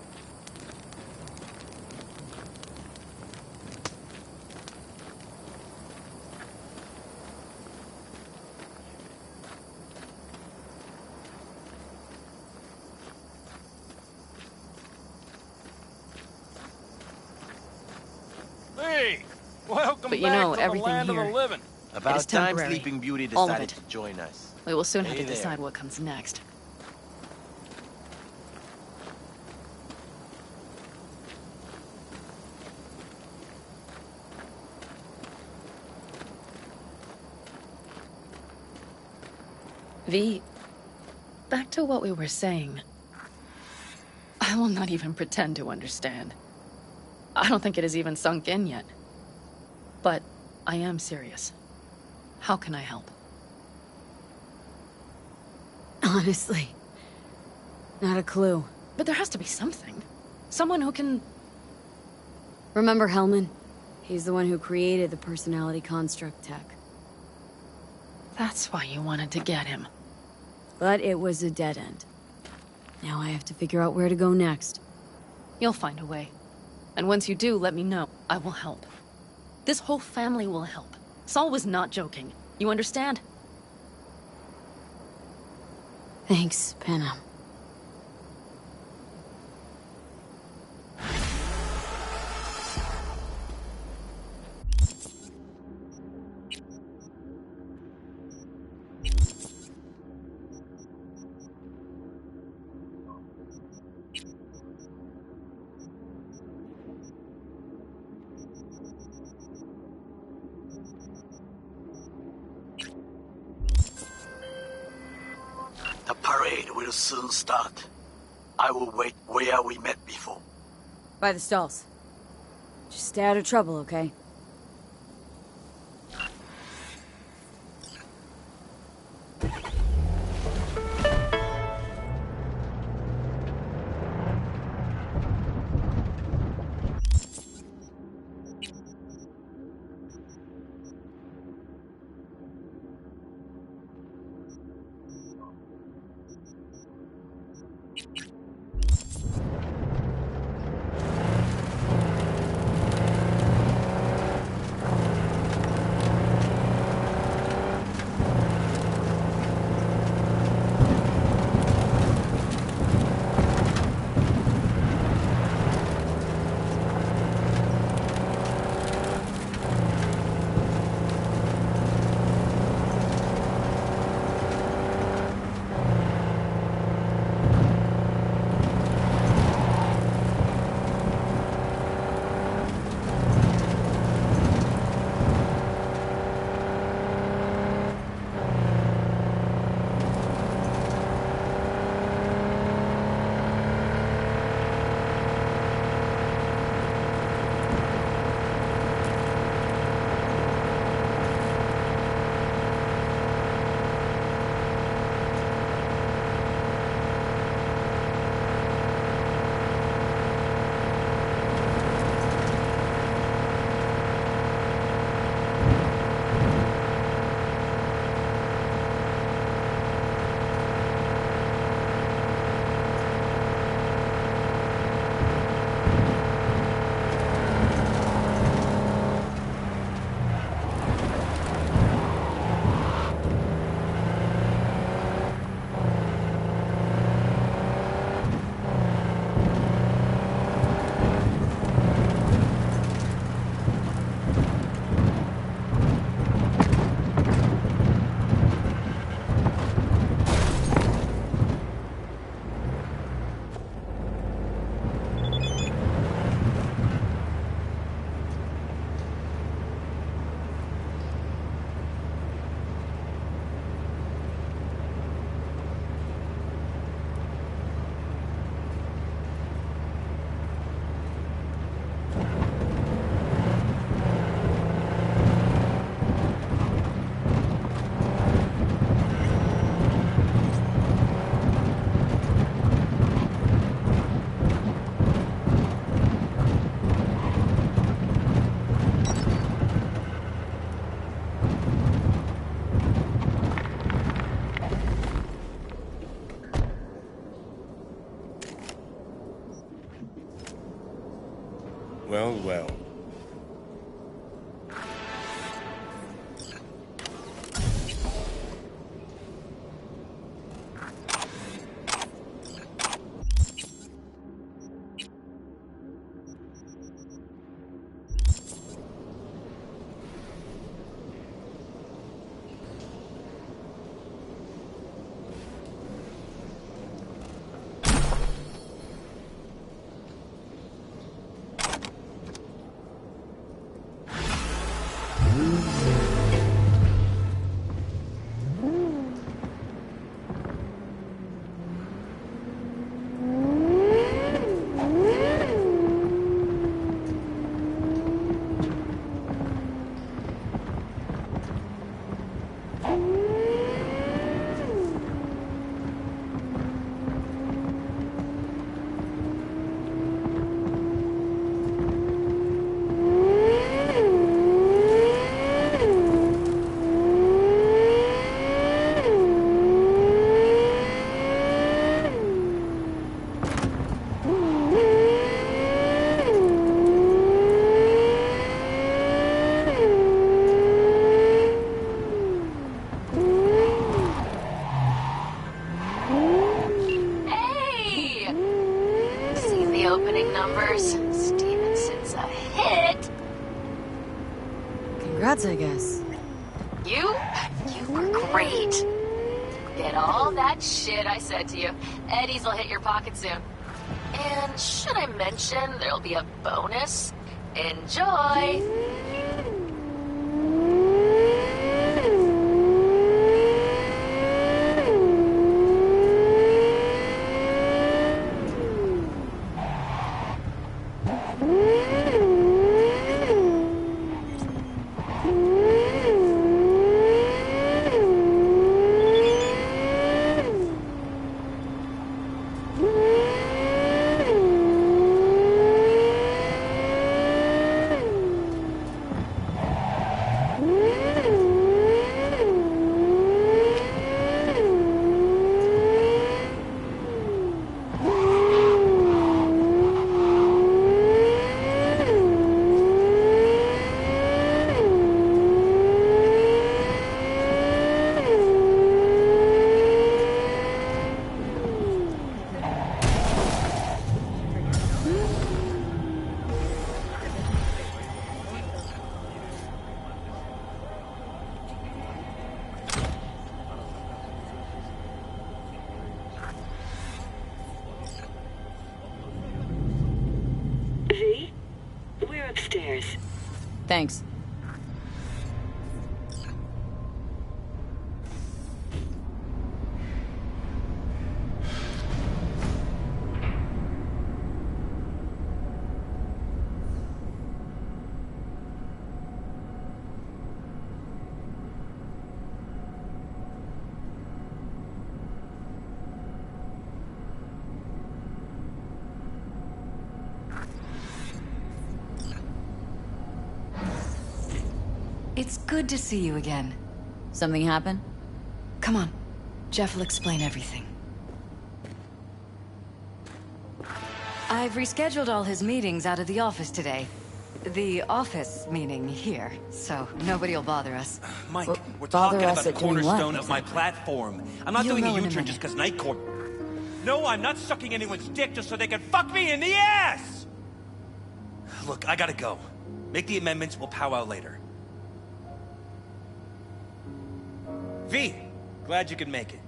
[SPEAKER 13] Hey! Welcome
[SPEAKER 14] But you
[SPEAKER 13] back
[SPEAKER 14] know,
[SPEAKER 13] to the
[SPEAKER 14] everything
[SPEAKER 13] land
[SPEAKER 14] here
[SPEAKER 13] of the living.
[SPEAKER 14] About time
[SPEAKER 17] Sleeping Beauty
[SPEAKER 14] All of
[SPEAKER 17] decided
[SPEAKER 14] it.
[SPEAKER 17] to join us.
[SPEAKER 14] We will soon have
[SPEAKER 17] Hey
[SPEAKER 14] to
[SPEAKER 17] there.
[SPEAKER 14] decide what comes next. V, back to what we were saying. I will not even pretend to understand. I don't think it has even sunk in yet. But I am serious. How can I help?
[SPEAKER 2] Honestly, not a clue.
[SPEAKER 14] But there has to be something. Someone who can...
[SPEAKER 2] Remember Hellman? He's the one who created the personality construct tech.
[SPEAKER 14] That's why you wanted to get him.
[SPEAKER 2] But it was a dead end. Now I have to figure out where to go next.
[SPEAKER 14] You'll find a way. And once you do, let me know. I will help. This whole family will help. Saul was not joking. You understand?
[SPEAKER 2] Thanks, Panna.
[SPEAKER 1] The parade will soon start. I will wait where we met before.
[SPEAKER 2] By the stalls. Just stay out of trouble, okay?
[SPEAKER 11] Well, well.
[SPEAKER 2] Congrats, I guess.
[SPEAKER 10] You were great. Get all that shit I said to you. Eddie's will hit your pocket soon. And should I mention there'll be a bonus? Enjoy!
[SPEAKER 18] V, we're upstairs.
[SPEAKER 2] Thanks.
[SPEAKER 19] It's good to see you again.
[SPEAKER 2] Something happen?
[SPEAKER 19] Come on. Jeff will explain everything. I've rescheduled all his meetings out of the office today. The office meaning here, so nobody will bother us.
[SPEAKER 20] Mike, we're talking about the cornerstone of my platform. I'm not doing a U-turn just because Night Corp... No, I'm not sucking anyone's dick just so they can fuck me in the ass! Look, I gotta go. Make the amendments, we'll powwow later. V, glad you could make it.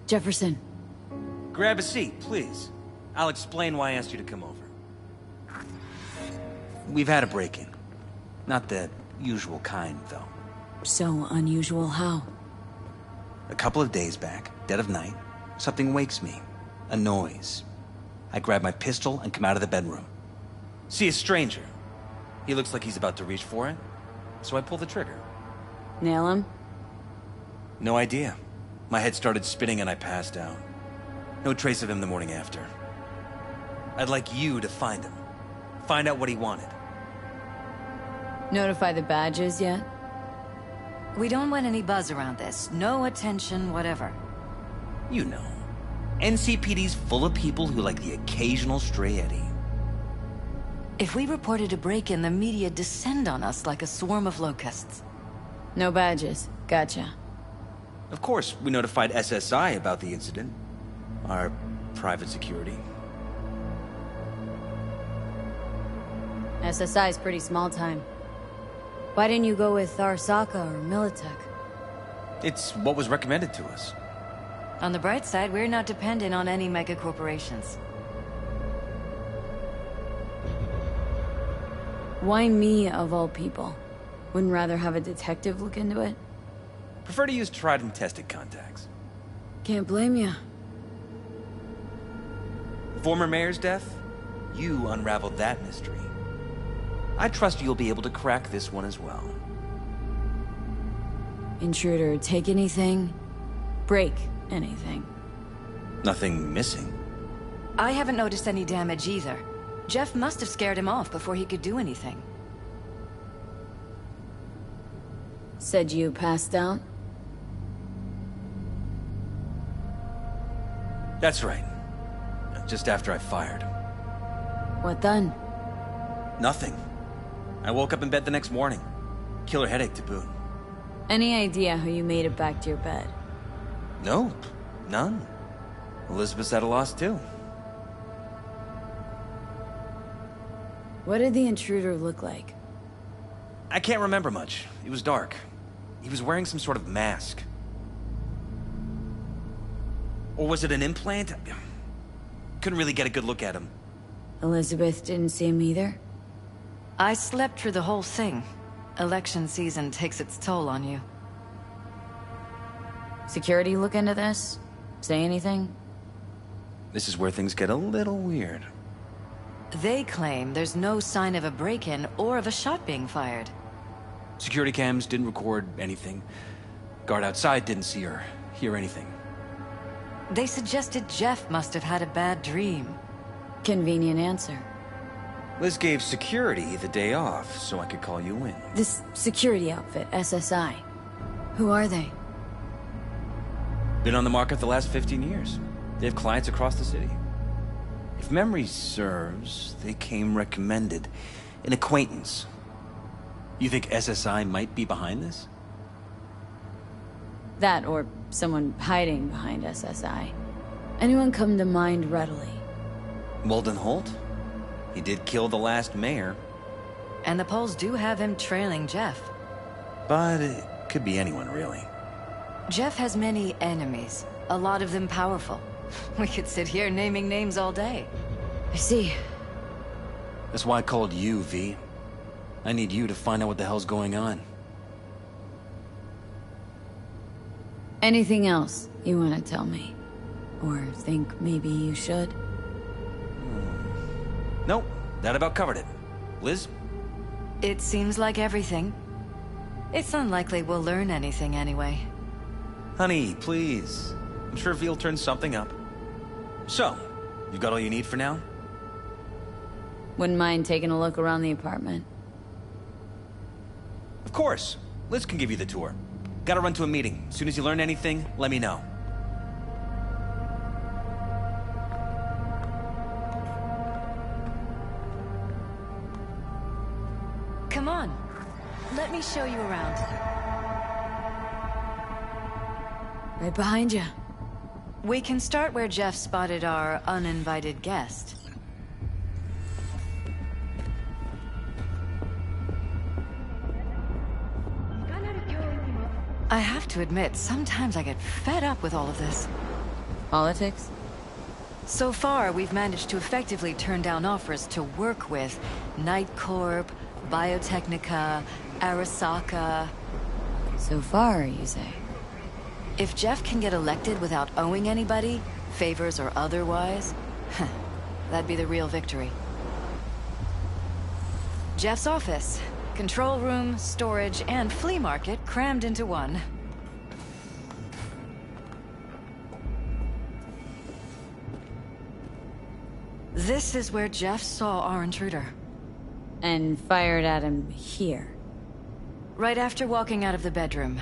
[SPEAKER 2] Jefferson.
[SPEAKER 20] Grab a seat, please. I'll explain why I asked you to come over. We've had a break-in. Not the usual kind, though.
[SPEAKER 2] So unusual how?
[SPEAKER 20] A couple of days back, dead of night, something wakes me. A noise. I grab my pistol and come out of the bedroom. See a stranger. He looks like he's about to reach for it, so I pull the trigger.
[SPEAKER 2] Nail him?
[SPEAKER 20] No idea. My head started spinning and I passed out. No trace of him the morning after. I'd like you to find him. Find out what he wanted.
[SPEAKER 2] Notify the badges yet?
[SPEAKER 19] We don't want any buzz around this. No attention, whatever.
[SPEAKER 20] You know. NCPD's full of people who like the occasional stray Eddie.
[SPEAKER 19] If we reported a break-in, the media descend on us like a swarm of locusts.
[SPEAKER 2] No badges. Gotcha.
[SPEAKER 20] Of course, we notified SSI about the incident. Our private security.
[SPEAKER 2] SSI's pretty small time. Why didn't you go with Arasaka or Militech?
[SPEAKER 20] It's what was recommended to us.
[SPEAKER 19] On the bright side, we're not dependent on any mega corporations.
[SPEAKER 2] Why me, of all people? Wouldn't rather have a detective look into it?
[SPEAKER 20] Prefer to use tried and tested contacts.
[SPEAKER 2] Can't blame ya.
[SPEAKER 20] Former mayor's death? You unraveled that mystery. I trust you'll be able to crack this one as well.
[SPEAKER 2] Intruder, take anything? Break anything?
[SPEAKER 20] Nothing missing.
[SPEAKER 19] I haven't noticed any damage either. Jeff must have scared him off before he could do anything.
[SPEAKER 2] Said you passed out?
[SPEAKER 20] That's right. Just after I fired.
[SPEAKER 2] What then?
[SPEAKER 20] Nothing. I woke up in bed the next morning. Killer headache to boot.
[SPEAKER 2] Any idea how you made it back to your bed?
[SPEAKER 20] Nope. None. Elizabeth's at a loss too.
[SPEAKER 2] What did the intruder look like?
[SPEAKER 20] I can't remember much. It was dark. He was wearing some sort of mask. Or was it an implant? Couldn't really get a good look at him.
[SPEAKER 2] Elizabeth didn't see him either?
[SPEAKER 19] I slept through the whole thing. Election season takes its toll on you.
[SPEAKER 2] Security look into this? Say anything?
[SPEAKER 20] This is where things get a little weird.
[SPEAKER 19] They claim there's no sign of a break-in or of a shot being fired.
[SPEAKER 20] Security cams didn't record anything. Guard outside didn't see or hear anything.
[SPEAKER 19] They suggested Jeff must have had a bad dream.
[SPEAKER 2] Convenient answer.
[SPEAKER 20] Liz gave security the day off so I could call you in.
[SPEAKER 2] This security outfit, SSI. Who are they?
[SPEAKER 20] Been on the market the last 15 years. They have clients across the city. If memory serves, they came recommended. An acquaintance. You think SSI might be behind this?
[SPEAKER 2] That or someone hiding behind SSI. Anyone come to mind readily?
[SPEAKER 20] Walden Holt? He did kill the last mayor.
[SPEAKER 19] And the polls do have him trailing Jeff.
[SPEAKER 20] But it could be anyone, really.
[SPEAKER 19] Jeff has many enemies, a lot of them powerful. We could sit here naming names all day.
[SPEAKER 2] I see.
[SPEAKER 20] That's why I called you, V. I need you to find out what the hell's going on.
[SPEAKER 2] Anything else you want to tell me? Or think maybe you should?
[SPEAKER 20] Nope, that about covered it. Liz?
[SPEAKER 19] It seems like everything. It's unlikely we'll learn anything anyway.
[SPEAKER 20] Honey, please. I'm sure V'll turn something up. So, you've got all you need for now?
[SPEAKER 2] Wouldn't mind taking a look around the apartment.
[SPEAKER 20] Of course. Liz can give you the tour. Gotta run to a meeting. As soon as you learn anything, let me know.
[SPEAKER 19] Come on. Let me show you around.
[SPEAKER 2] Right behind you.
[SPEAKER 19] We can start where Jeff spotted our uninvited guest. I have to admit, sometimes I get fed up with all of this.
[SPEAKER 2] Politics?
[SPEAKER 19] So far, we've managed to effectively turn down offers to work with Night Corp, Biotechnica, Arasaka.
[SPEAKER 2] So far, you say?
[SPEAKER 19] If Jeff can get elected without owing anybody, favors or otherwise, that'd be the real victory. Jeff's office. Control room, storage, and flea market crammed into one. This is where Jeff saw our intruder.
[SPEAKER 2] And fired at him here.
[SPEAKER 19] Right after walking out of the bedroom.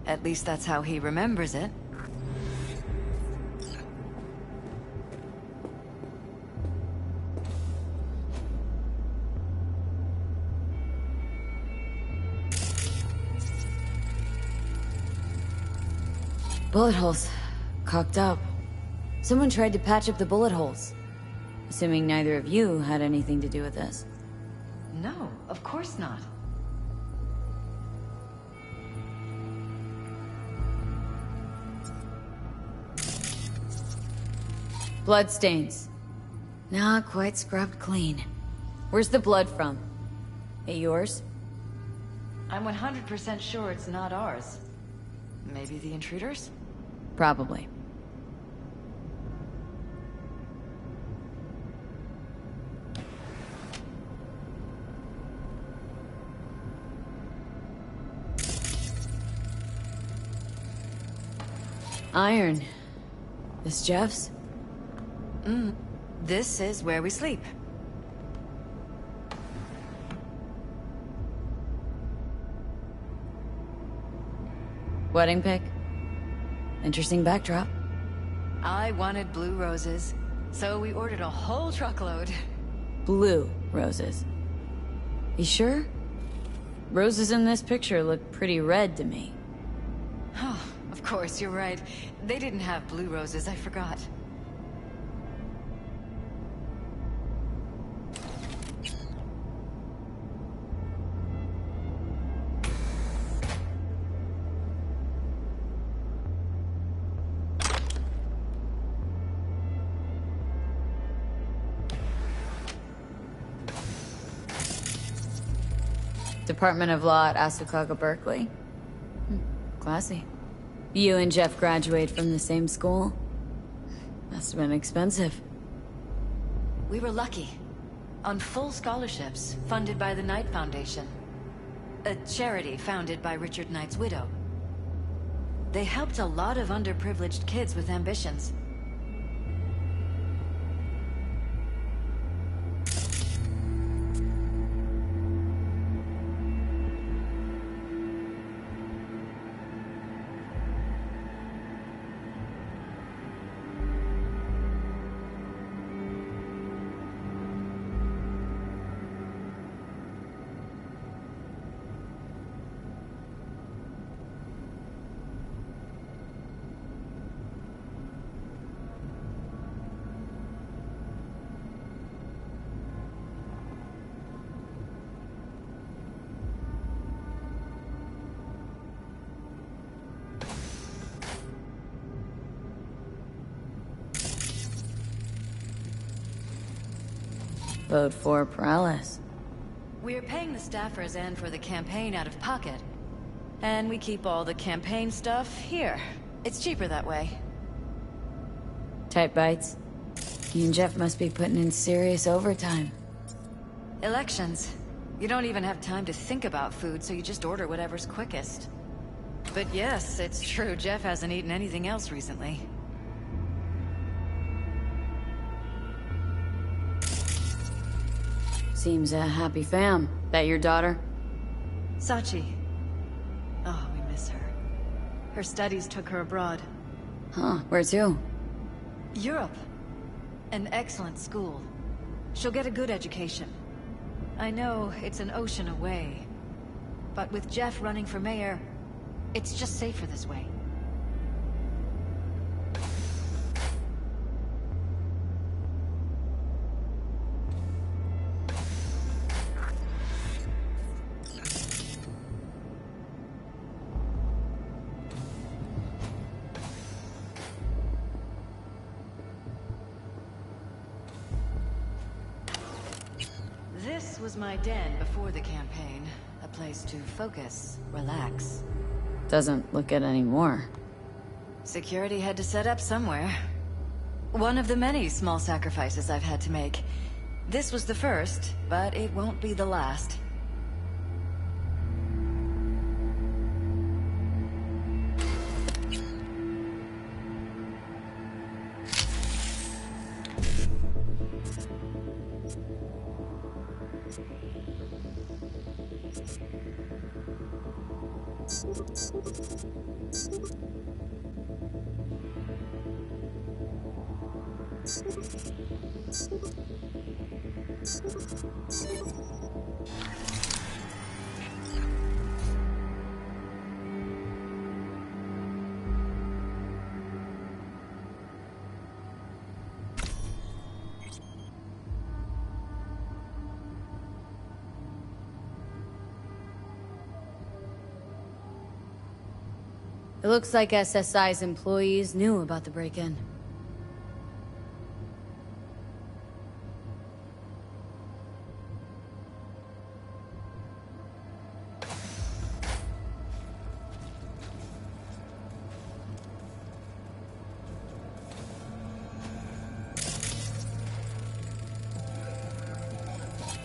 [SPEAKER 19] At least that's how he remembers it.
[SPEAKER 2] Bullet holes. Cocked up. Someone tried to patch up the bullet holes. Assuming neither of you had anything to do with this.
[SPEAKER 19] No, of course not.
[SPEAKER 2] Bloodstains. Not quite scrubbed clean. Where's the blood from? It yours?
[SPEAKER 19] I'm 100% sure it's not ours. Maybe the intruders?
[SPEAKER 2] Probably. Iron. This Jeff's?
[SPEAKER 19] This is where we sleep.
[SPEAKER 2] Wedding pic? Interesting backdrop.
[SPEAKER 19] I wanted blue roses, so we ordered a whole truckload.
[SPEAKER 2] Blue roses. You sure? Roses in this picture look pretty red to me.
[SPEAKER 19] Oh, of course, you're right. They didn't have blue roses, I forgot.
[SPEAKER 2] Department of Law at Asukaga, Berkeley. Classy. You and Jeff graduate from the same school? Must have been expensive.
[SPEAKER 19] We were lucky. On full scholarships, funded by the Knight Foundation. A charity founded by Richard Knight's widow. They helped a lot of underprivileged kids with ambitions.
[SPEAKER 2] Vote for Paralysis.
[SPEAKER 19] We're paying the staffers and for the campaign out of pocket. And we keep all the campaign stuff here. It's cheaper that way.
[SPEAKER 2] Tight bites. You and Jeff must be putting in serious overtime.
[SPEAKER 19] Elections. You don't even have time to think about food, so you just order whatever's quickest. But yes, it's true, Jeff hasn't eaten anything else recently.
[SPEAKER 2] Seems a happy fam. That your daughter?
[SPEAKER 19] Sachi. Oh, we miss her. Her studies took her abroad.
[SPEAKER 2] Huh, where to?
[SPEAKER 19] Europe. An excellent school. She'll get a good education. I know it's an ocean away, but with Jeff running for mayor, it's just safer this way. This was my den before the campaign. A place to focus, relax.
[SPEAKER 2] Doesn't look it anymore.
[SPEAKER 19] Security had to set up somewhere. One of the many small sacrifices I've had to make. This was the first, but it won't be the last.
[SPEAKER 2] It looks like SSI's employees knew about the break-in.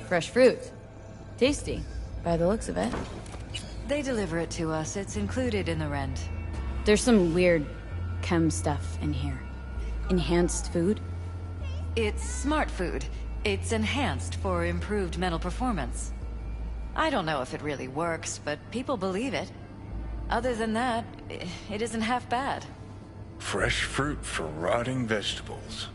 [SPEAKER 2] Fresh fruit. Tasty, by the looks of it.
[SPEAKER 19] They deliver it to us. It's included in the rent.
[SPEAKER 2] There's some weird chem stuff in here. Enhanced food?
[SPEAKER 19] It's smart food. It's enhanced for improved mental performance. I don't know if it really works, but people believe it. Other than that, it isn't half bad.
[SPEAKER 11] Fresh fruit for rotting vegetables.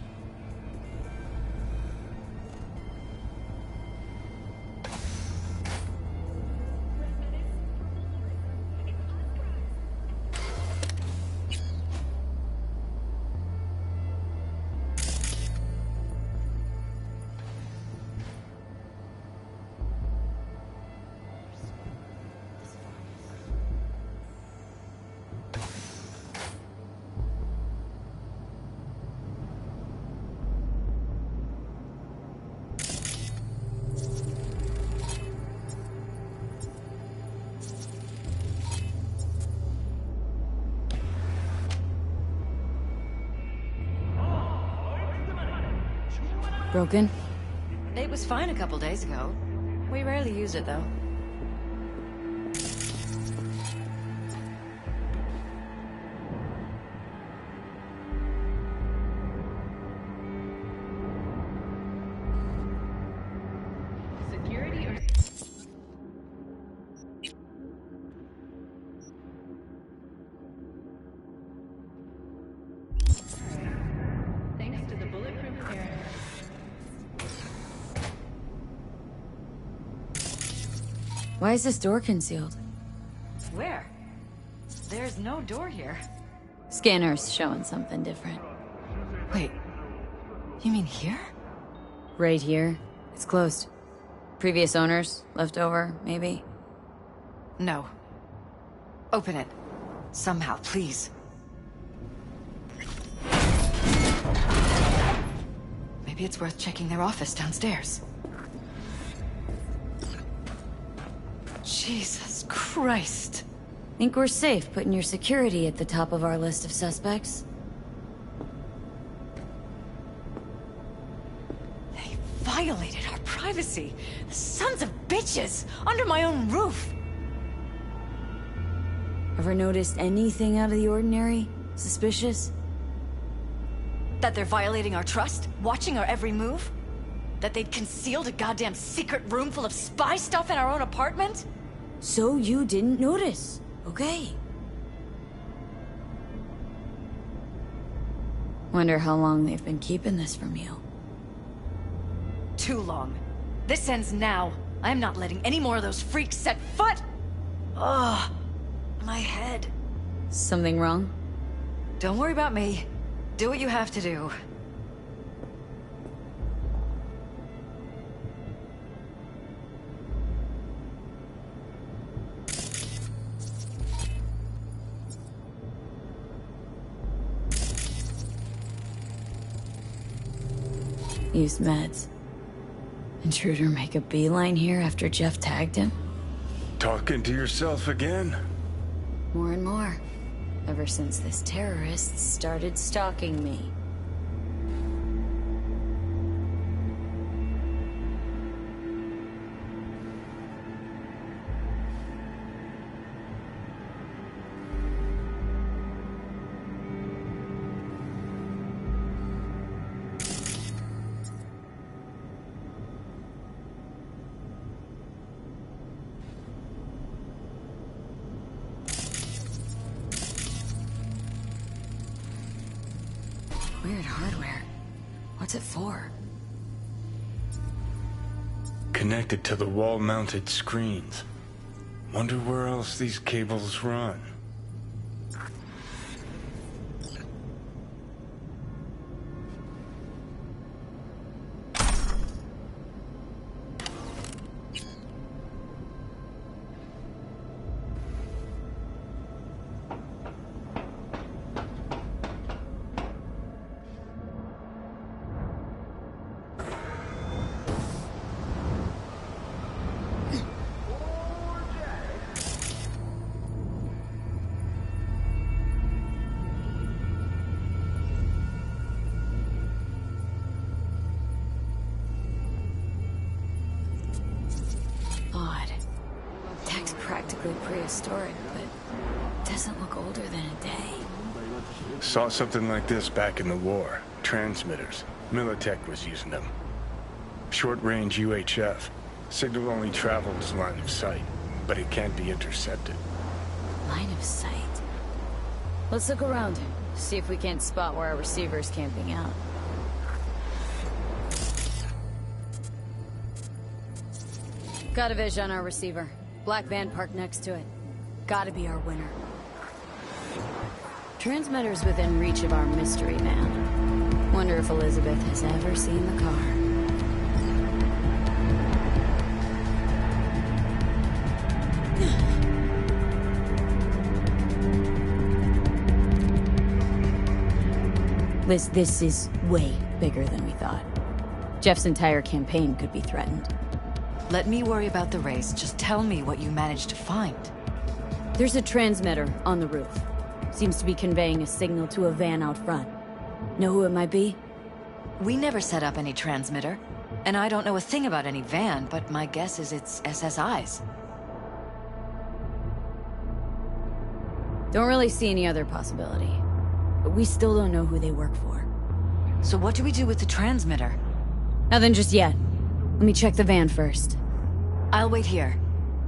[SPEAKER 2] Broken?
[SPEAKER 19] It was fine a couple days ago. We rarely use it, though.
[SPEAKER 14] Security or... Thanks to the bulletproof air...
[SPEAKER 2] Why is this door concealed?
[SPEAKER 19] Where? There's no door here.
[SPEAKER 2] Scanner's showing something different.
[SPEAKER 19] Wait, you mean here?
[SPEAKER 2] Right here. It's closed. Previous owners, left over, maybe?
[SPEAKER 19] No. Open it. Somehow, please. Maybe it's worth checking their office downstairs. Jesus Christ.
[SPEAKER 2] Think we're safe putting your security at the top of our list of suspects?
[SPEAKER 19] They violated our privacy. The sons of bitches! Under my own roof!
[SPEAKER 2] Ever noticed anything out of the ordinary? Suspicious?
[SPEAKER 19] That they're violating our trust? Watching our every move? That they'd concealed a goddamn secret room full of spy stuff in our own apartment?
[SPEAKER 2] So you didn't notice, okay? Wonder how long they've been keeping this from you.
[SPEAKER 19] Too long. This ends now. I'm not letting any more of those freaks set foot! Ugh. My head.
[SPEAKER 2] Something wrong?
[SPEAKER 19] Don't worry about me. Do what you have to do.
[SPEAKER 2] Use meds. Intruder make a beeline here after Jeff tagged him?
[SPEAKER 11] Talking to yourself again?
[SPEAKER 2] More and more. Ever since this terrorist started stalking me. Weird hardware. What's it for?
[SPEAKER 11] Connected to the wall-mounted screens. Wonder where else these cables run.
[SPEAKER 2] historic, but it doesn't look older than a day.
[SPEAKER 11] Saw something like this back in the war. Transmitters. Militech was using them. Short-range UHF. Signal only travels line of sight, but it can't be intercepted.
[SPEAKER 2] Line of sight. Let's look around. See if we can't spot where our receiver's camping out. Got a vision on our receiver. Black van parked next to it. Gotta be our winner. Transmitter's within reach of our mystery van. Wonder if Elizabeth has ever seen the car. Liz, this is way bigger than we thought. Jeff's entire campaign could be threatened.
[SPEAKER 19] Let me worry about the race. Just tell me what you managed to find.
[SPEAKER 2] There's a transmitter on the roof. Seems to be conveying a signal to a van out front. Know who it might be?
[SPEAKER 19] We never set up any transmitter. And I don't know a thing about any van, but my guess is it's SSI's.
[SPEAKER 2] Don't really see any other possibility. But we still don't know who they work for.
[SPEAKER 19] So what do we do with the transmitter?
[SPEAKER 2] Nothing just yet. Let me check the van first.
[SPEAKER 19] I'll wait here.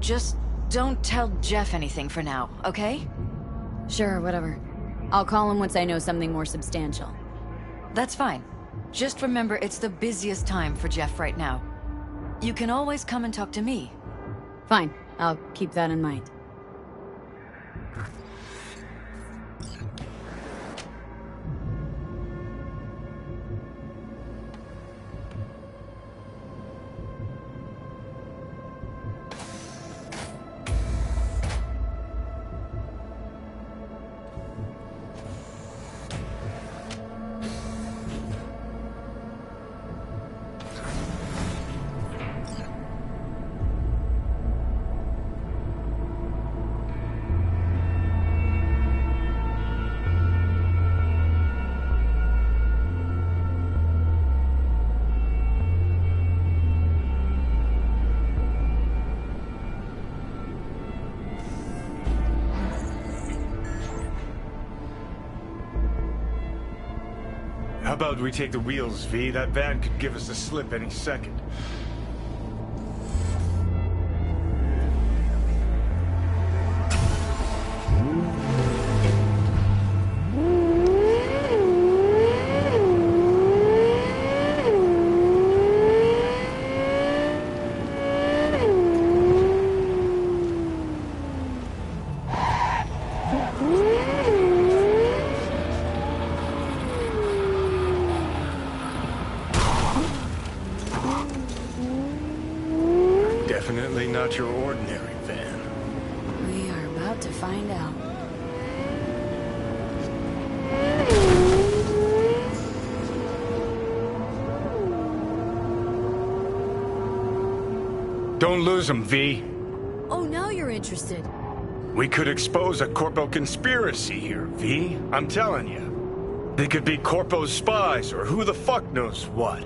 [SPEAKER 19] Just don't tell Jeff anything for now, okay?
[SPEAKER 2] Sure, whatever. I'll call him once I know something more substantial.
[SPEAKER 19] That's fine. Just remember it's the busiest time for Jeff right now. You can always come and talk to me.
[SPEAKER 2] Fine. I'll keep that in mind.
[SPEAKER 11] How about we take the wheels, V? That van could give us a slip any second. Definitely not your ordinary van.
[SPEAKER 2] We are about to find out.
[SPEAKER 11] Don't lose them, V.
[SPEAKER 2] Oh, now you're interested.
[SPEAKER 11] We could expose a Corpo conspiracy here, V. I'm telling you. They could be Corpo's spies, or who the fuck knows what.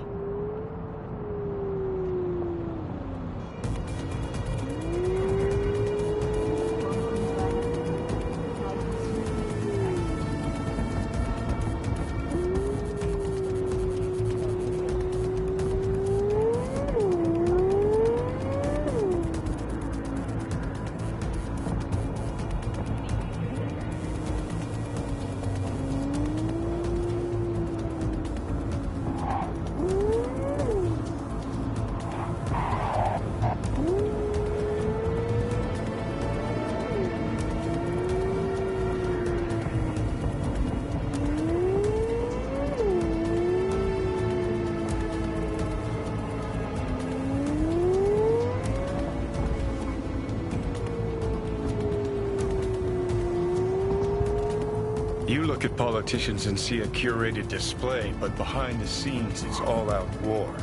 [SPEAKER 11] You look at politicians and see a curated display, but behind the scenes is all-out war.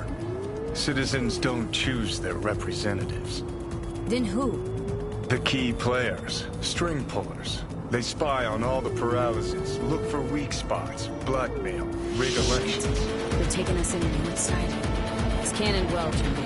[SPEAKER 11] Citizens don't choose their representatives.
[SPEAKER 2] Then who?
[SPEAKER 11] The key players, string pullers. They spy on all the paralysis, look for weak spots, blackmail, rig elections.
[SPEAKER 2] They're taking us into the north side. It's Cannon well, Jimmy.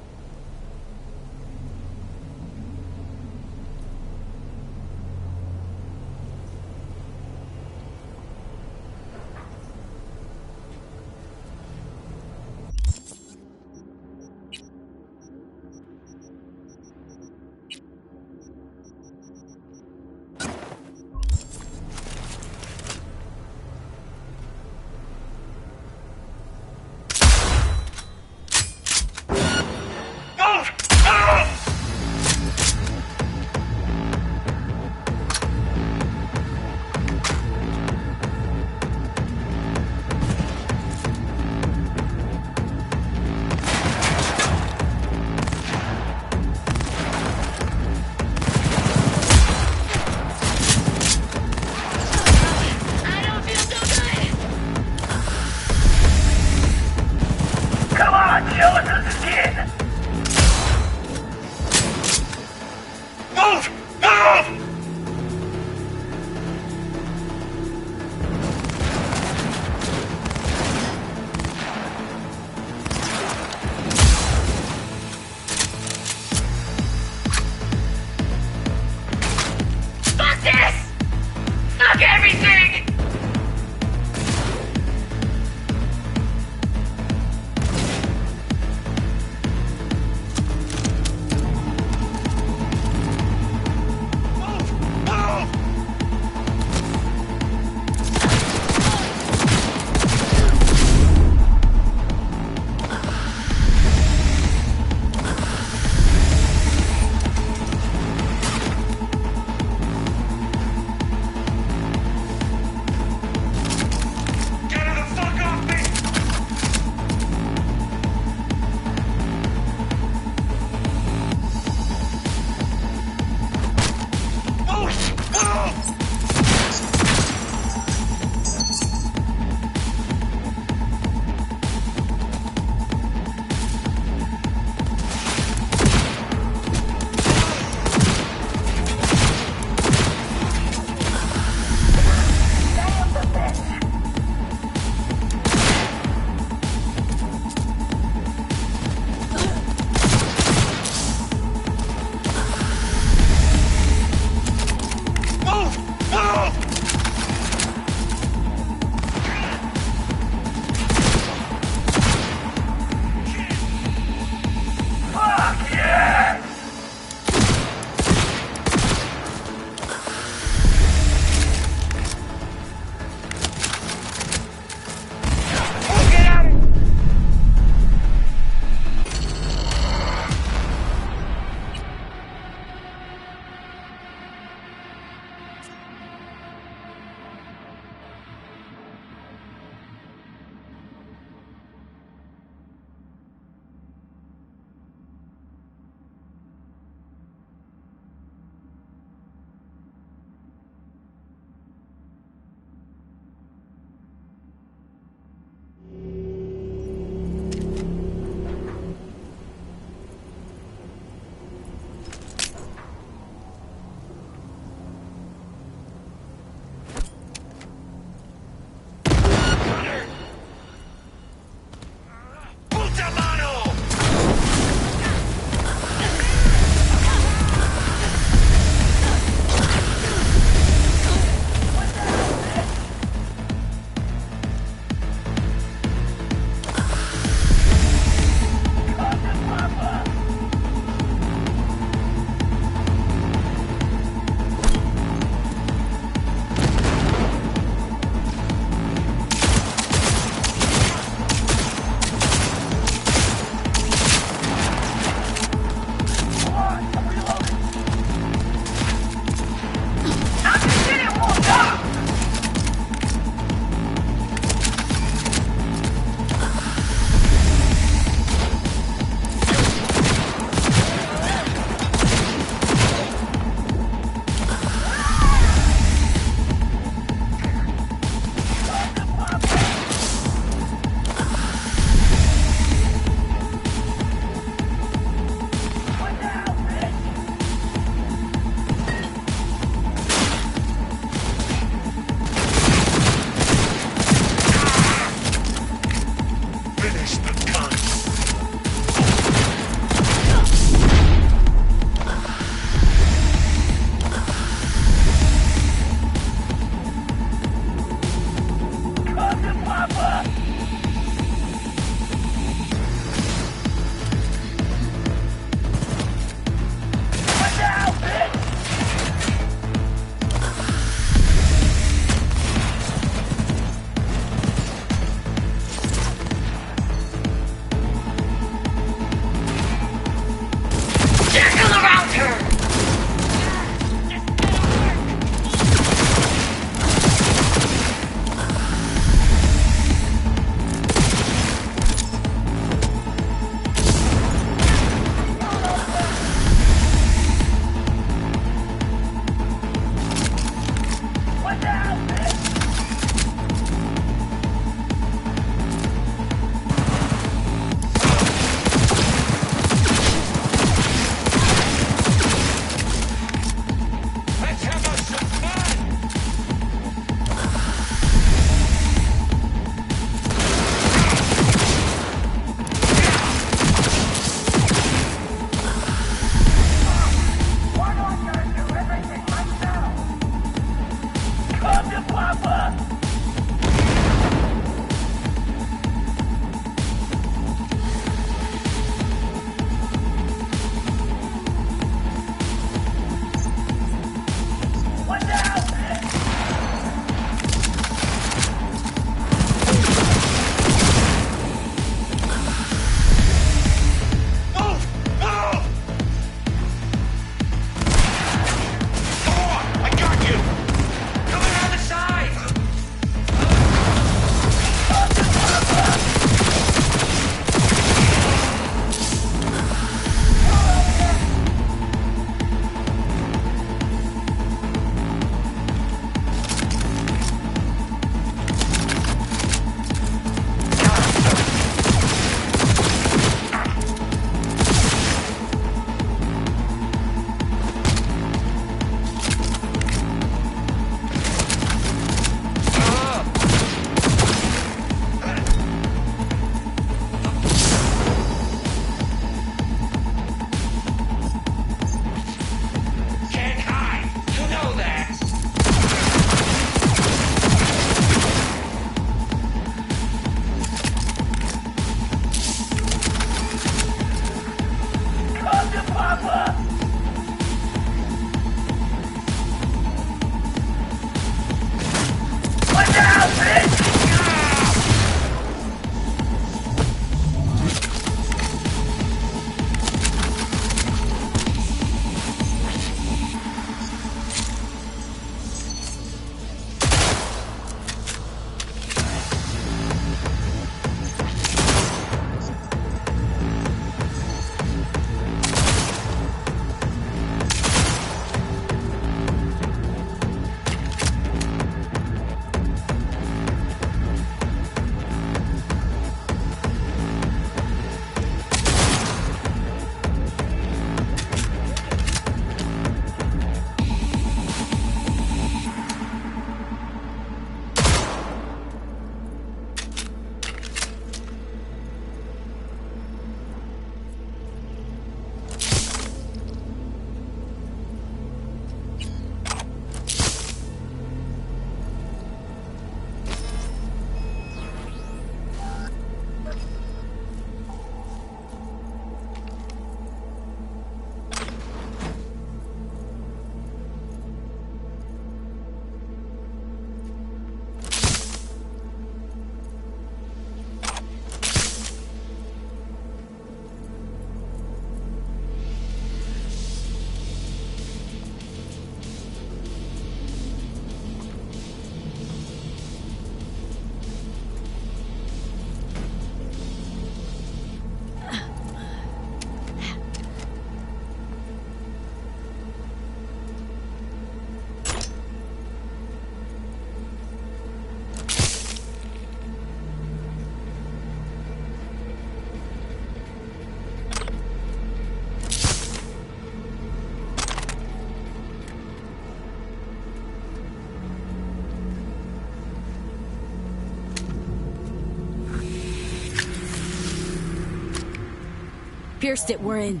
[SPEAKER 2] pierced it, we're in.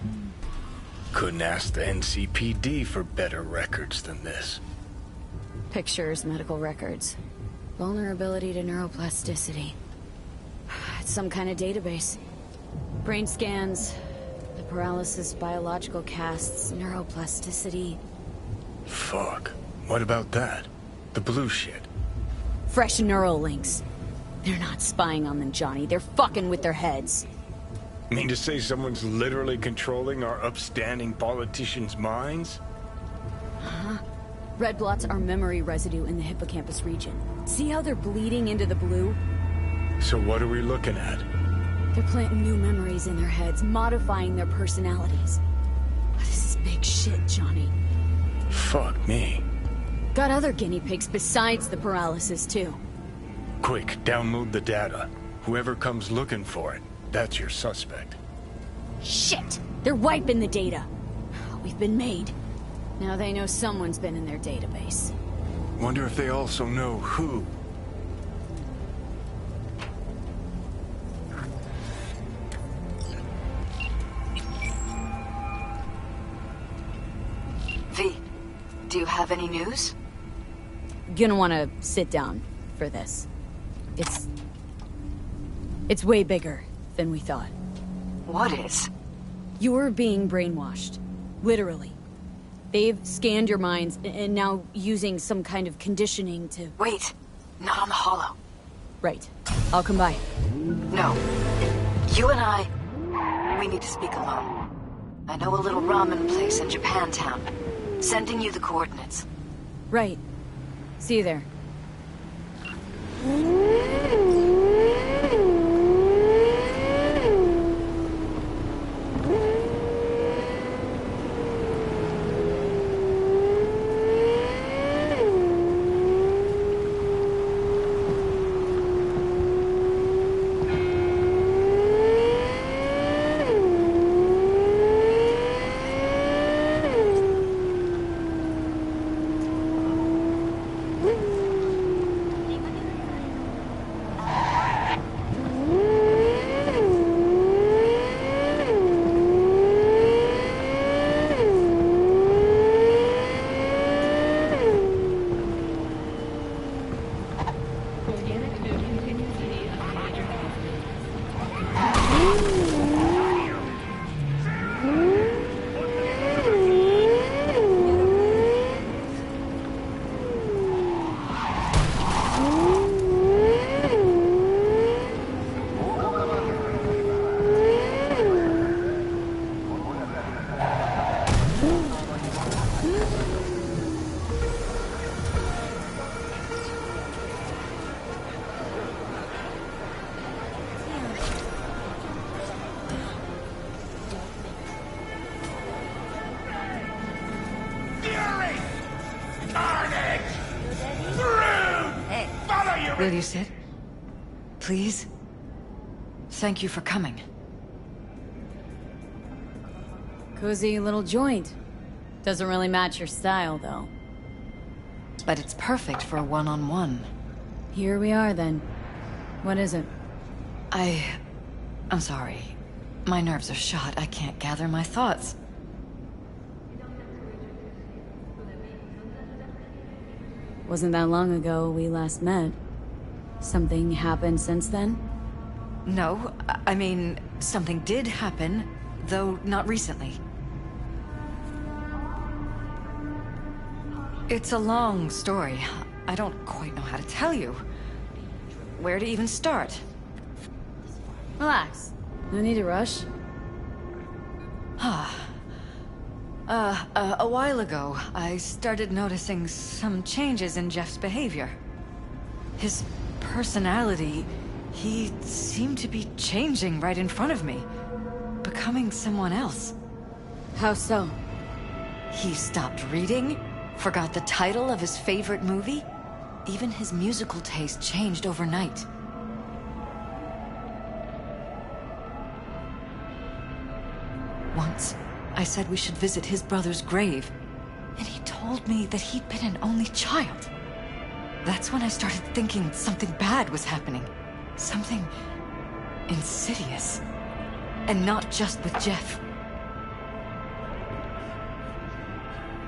[SPEAKER 11] Couldn't ask the NCPD for better records than this.
[SPEAKER 2] Pictures, medical records. Vulnerability to neuroplasticity. It's some kind of database. Brain scans, the paralysis, biological casts, neuroplasticity.
[SPEAKER 11] Fuck. What about that? The blue shit.
[SPEAKER 2] Fresh neural links. They're not spying on them, Johnny. They're fucking with their heads.
[SPEAKER 11] Mean to say someone's literally controlling our upstanding politicians' minds?
[SPEAKER 2] Uh-huh. Red blots are memory residue in the hippocampus region. See how they're bleeding into the blue?
[SPEAKER 11] So what are we looking at?
[SPEAKER 2] They're planting new memories in their heads, modifying their personalities. This is big shit, Johnny.
[SPEAKER 11] Fuck me.
[SPEAKER 2] Got other guinea pigs besides the paralysis, too.
[SPEAKER 11] Quick, download the data. Whoever comes looking for it, that's your suspect.
[SPEAKER 2] Shit! They're wiping the data. We've been made. Now they know someone's been in their database.
[SPEAKER 11] Wonder if they also know who.
[SPEAKER 19] V, do you have any news?
[SPEAKER 2] Gonna wanna sit down for this. It's way bigger than we thought.
[SPEAKER 19] What is?
[SPEAKER 2] You're being brainwashed. Literally. They've scanned your minds and now using some kind of conditioning to...
[SPEAKER 19] Wait, not on the Hollow.
[SPEAKER 2] Right. I'll come by.
[SPEAKER 19] No. You and I, we need to speak alone. I know a little ramen place in Japantown. Sending you the coordinates.
[SPEAKER 2] Right. See you there.
[SPEAKER 19] Will you sit? Please? Thank you for coming.
[SPEAKER 2] Cozy little joint. Doesn't really match your style, though.
[SPEAKER 19] But it's perfect for a one-on-one.
[SPEAKER 2] Here we are, then. What is it?
[SPEAKER 19] I'm sorry. My nerves are shot. I can't gather my thoughts.
[SPEAKER 2] Wasn't that long ago we last met. Something happened since then?
[SPEAKER 19] No, I mean, something did happen, though not recently. It's a long story. I don't quite know how to tell you. Where to even start?
[SPEAKER 2] Relax. No need to rush.
[SPEAKER 19] A while ago, I started noticing some changes in Jeff's behavior. His personality, he seemed to be changing right in front of me. Becoming someone else.
[SPEAKER 2] How so?
[SPEAKER 19] He stopped reading, forgot the title of his favorite movie. Even his musical taste changed overnight. Once, I said we should visit his brother's grave, and he told me that he'd been an only child. That's when I started thinking something bad was happening. Something insidious. And not just with Jeff.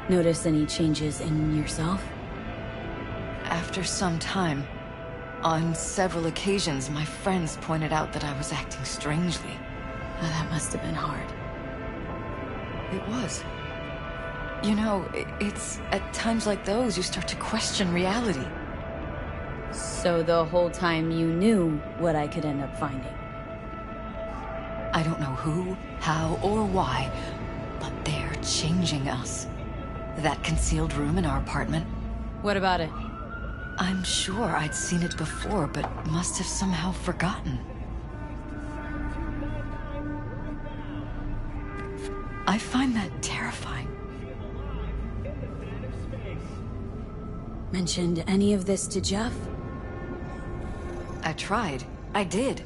[SPEAKER 2] Notice any changes in yourself?
[SPEAKER 19] After some time, on several occasions, my friends pointed out that I was acting strangely.
[SPEAKER 2] Oh, that must have been hard.
[SPEAKER 19] It was. You know, it's at times like those you start to question reality.
[SPEAKER 2] So the whole time you knew what I could end up finding?
[SPEAKER 19] I don't know who, how, or why, but they're changing us. That concealed room in our apartment.
[SPEAKER 2] What about it?
[SPEAKER 19] I'm sure I'd seen it before, but must have somehow forgotten. I find that terrifying.
[SPEAKER 2] Mentioned any of this to Jeff?
[SPEAKER 19] I tried. I did.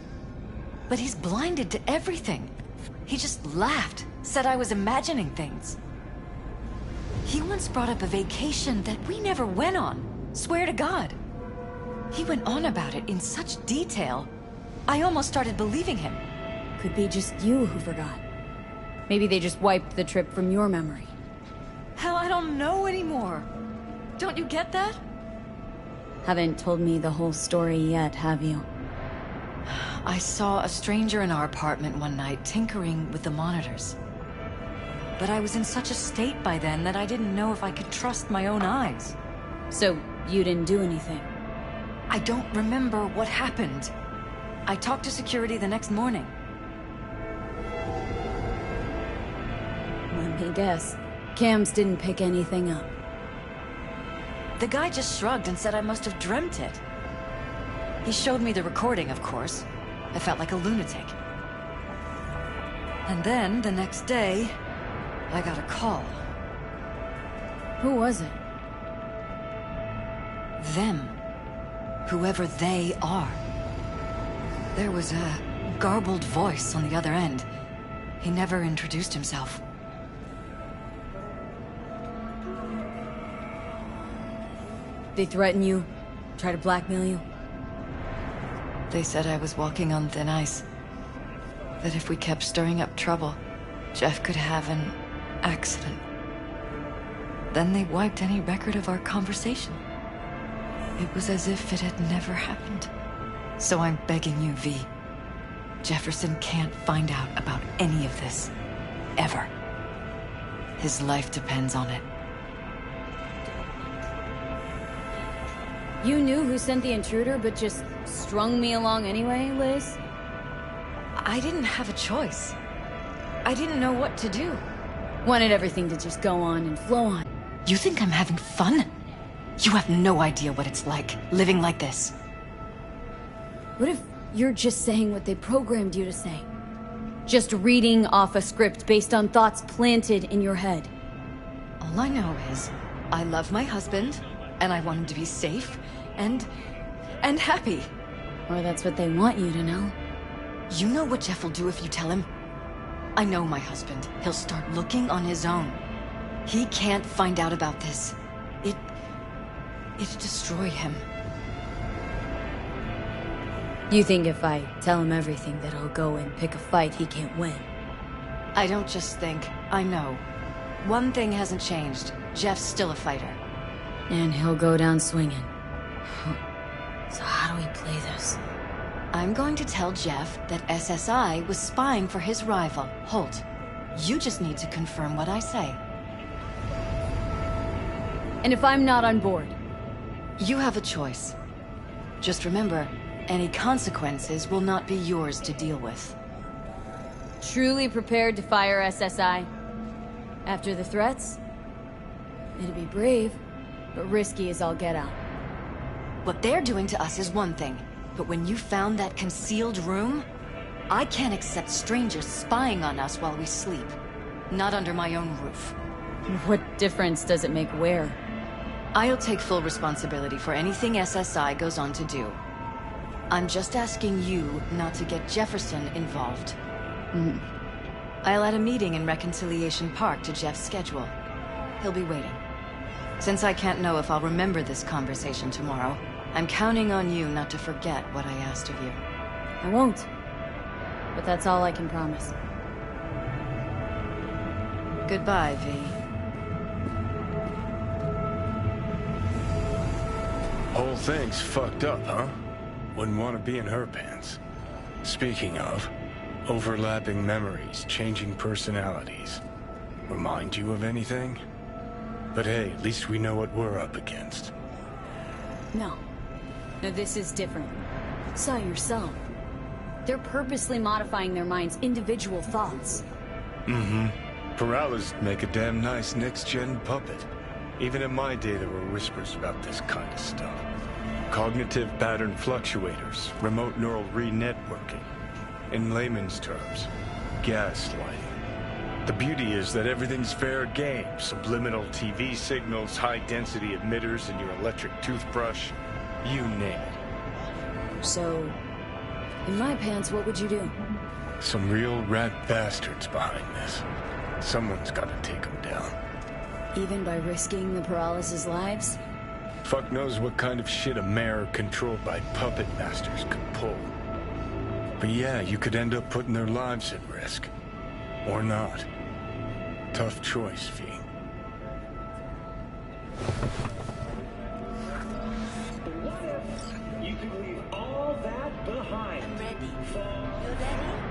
[SPEAKER 19] But he's blinded to everything. He just laughed, said I was imagining things. He once brought up a vacation that we never went on. Swear to God. He went on about it in such detail, I almost started believing him.
[SPEAKER 2] Could be just you who forgot. Maybe they just wiped the trip from your memory.
[SPEAKER 19] Hell, I don't know anymore. Don't you get that?
[SPEAKER 2] Haven't told me the whole story yet, have you?
[SPEAKER 19] I saw a stranger in our apartment one night tinkering with the monitors. But I was in such a state by then that I didn't know if I could trust my own eyes.
[SPEAKER 2] So, you didn't do anything?
[SPEAKER 19] I don't remember what happened. I talked to security the next morning.
[SPEAKER 2] Let me guess. Cams didn't pick anything up.
[SPEAKER 19] The guy just shrugged and said I must have dreamt it. He showed me the recording, of course. I felt like a lunatic. And then, the next day, I got a call.
[SPEAKER 2] Who was it?
[SPEAKER 19] Them. Whoever they are. There was a garbled voice on the other end. He never introduced himself.
[SPEAKER 2] They threaten you? Try to blackmail you?
[SPEAKER 19] They said I was walking on thin ice. That if we kept stirring up trouble, Jeff could have an accident. Then they wiped any record of our conversation. It was as if it had never happened. So I'm begging you, V. Jefferson can't find out about any of this. Ever. His life depends on it.
[SPEAKER 2] You knew who sent the intruder, but just strung me along anyway, Liz?
[SPEAKER 19] I didn't have a choice. I didn't know what to do.
[SPEAKER 2] Wanted everything to just go on and flow on.
[SPEAKER 19] You think I'm having fun? You have no idea what it's like, living like this.
[SPEAKER 2] What if you're just saying what they programmed you to say? Just reading off a script based on thoughts planted in your head?
[SPEAKER 19] All I know is, I love my husband, and I want him to be safe, and happy.
[SPEAKER 2] Or that's what they want you to know.
[SPEAKER 19] You know what Jeff will do if you tell him? I know my husband. He'll start looking on his own. He can't find out about this. It'd destroy him.
[SPEAKER 2] You think if I tell him everything that he'll go and pick a fight he can't win?
[SPEAKER 19] I don't just think, I know. One thing hasn't changed. Jeff's still a fighter.
[SPEAKER 2] And he'll go down swinging. So how do we play this?
[SPEAKER 19] I'm going to tell Jeff that SSI was spying for his rival, Holt. You just need to confirm what I say.
[SPEAKER 2] And if I'm not on board?
[SPEAKER 19] You have a choice. Just remember, any consequences will not be yours to deal with.
[SPEAKER 2] Truly prepared to fire SSI? After the threats? It'd be brave, but risky as all get out.
[SPEAKER 19] What they're doing to us is one thing, but when you found that concealed room, I can't accept strangers spying on us while we sleep. Not under my own roof.
[SPEAKER 2] What difference does it make where?
[SPEAKER 19] I'll take full responsibility for anything SSI goes on to do. I'm just asking you not to get Jefferson involved. I'll add a meeting in Reconciliation Park to Jeff's schedule. He'll be waiting. Since I can't know if I'll remember this conversation tomorrow, I'm counting on you not to forget what I asked of you.
[SPEAKER 2] I won't. But that's all I can promise.
[SPEAKER 19] Goodbye, V.
[SPEAKER 11] Whole thing's fucked up, huh? Wouldn't want to be in her pants. Speaking of, overlapping memories, changing personalities. Remind you of anything? But hey, at least we know what we're up against.
[SPEAKER 2] No. No, this is different. Saw yourself. They're purposely modifying their minds' individual thoughts.
[SPEAKER 11] Mm-hmm. Paralys make a damn nice next-gen puppet. Even in my day, there were whispers about this kind of stuff. Cognitive pattern fluctuators, remote neural re-networking. In layman's terms, gaslighting. The beauty is that everything's fair game. Subliminal TV signals, high-density emitters in your electric toothbrush. You name it.
[SPEAKER 2] So, in my pants, what would you do?
[SPEAKER 11] Some real rat bastards behind this. Someone's gotta take them down.
[SPEAKER 2] Even by risking the paralysis' lives?
[SPEAKER 11] Fuck knows what kind of shit a mayor controlled by puppet masters could pull. But yeah, you could end up putting their lives at risk. Or not. Tough choice, V.
[SPEAKER 6] You can leave all that behind.
[SPEAKER 19] I'm ready.
[SPEAKER 6] For...
[SPEAKER 19] You ready?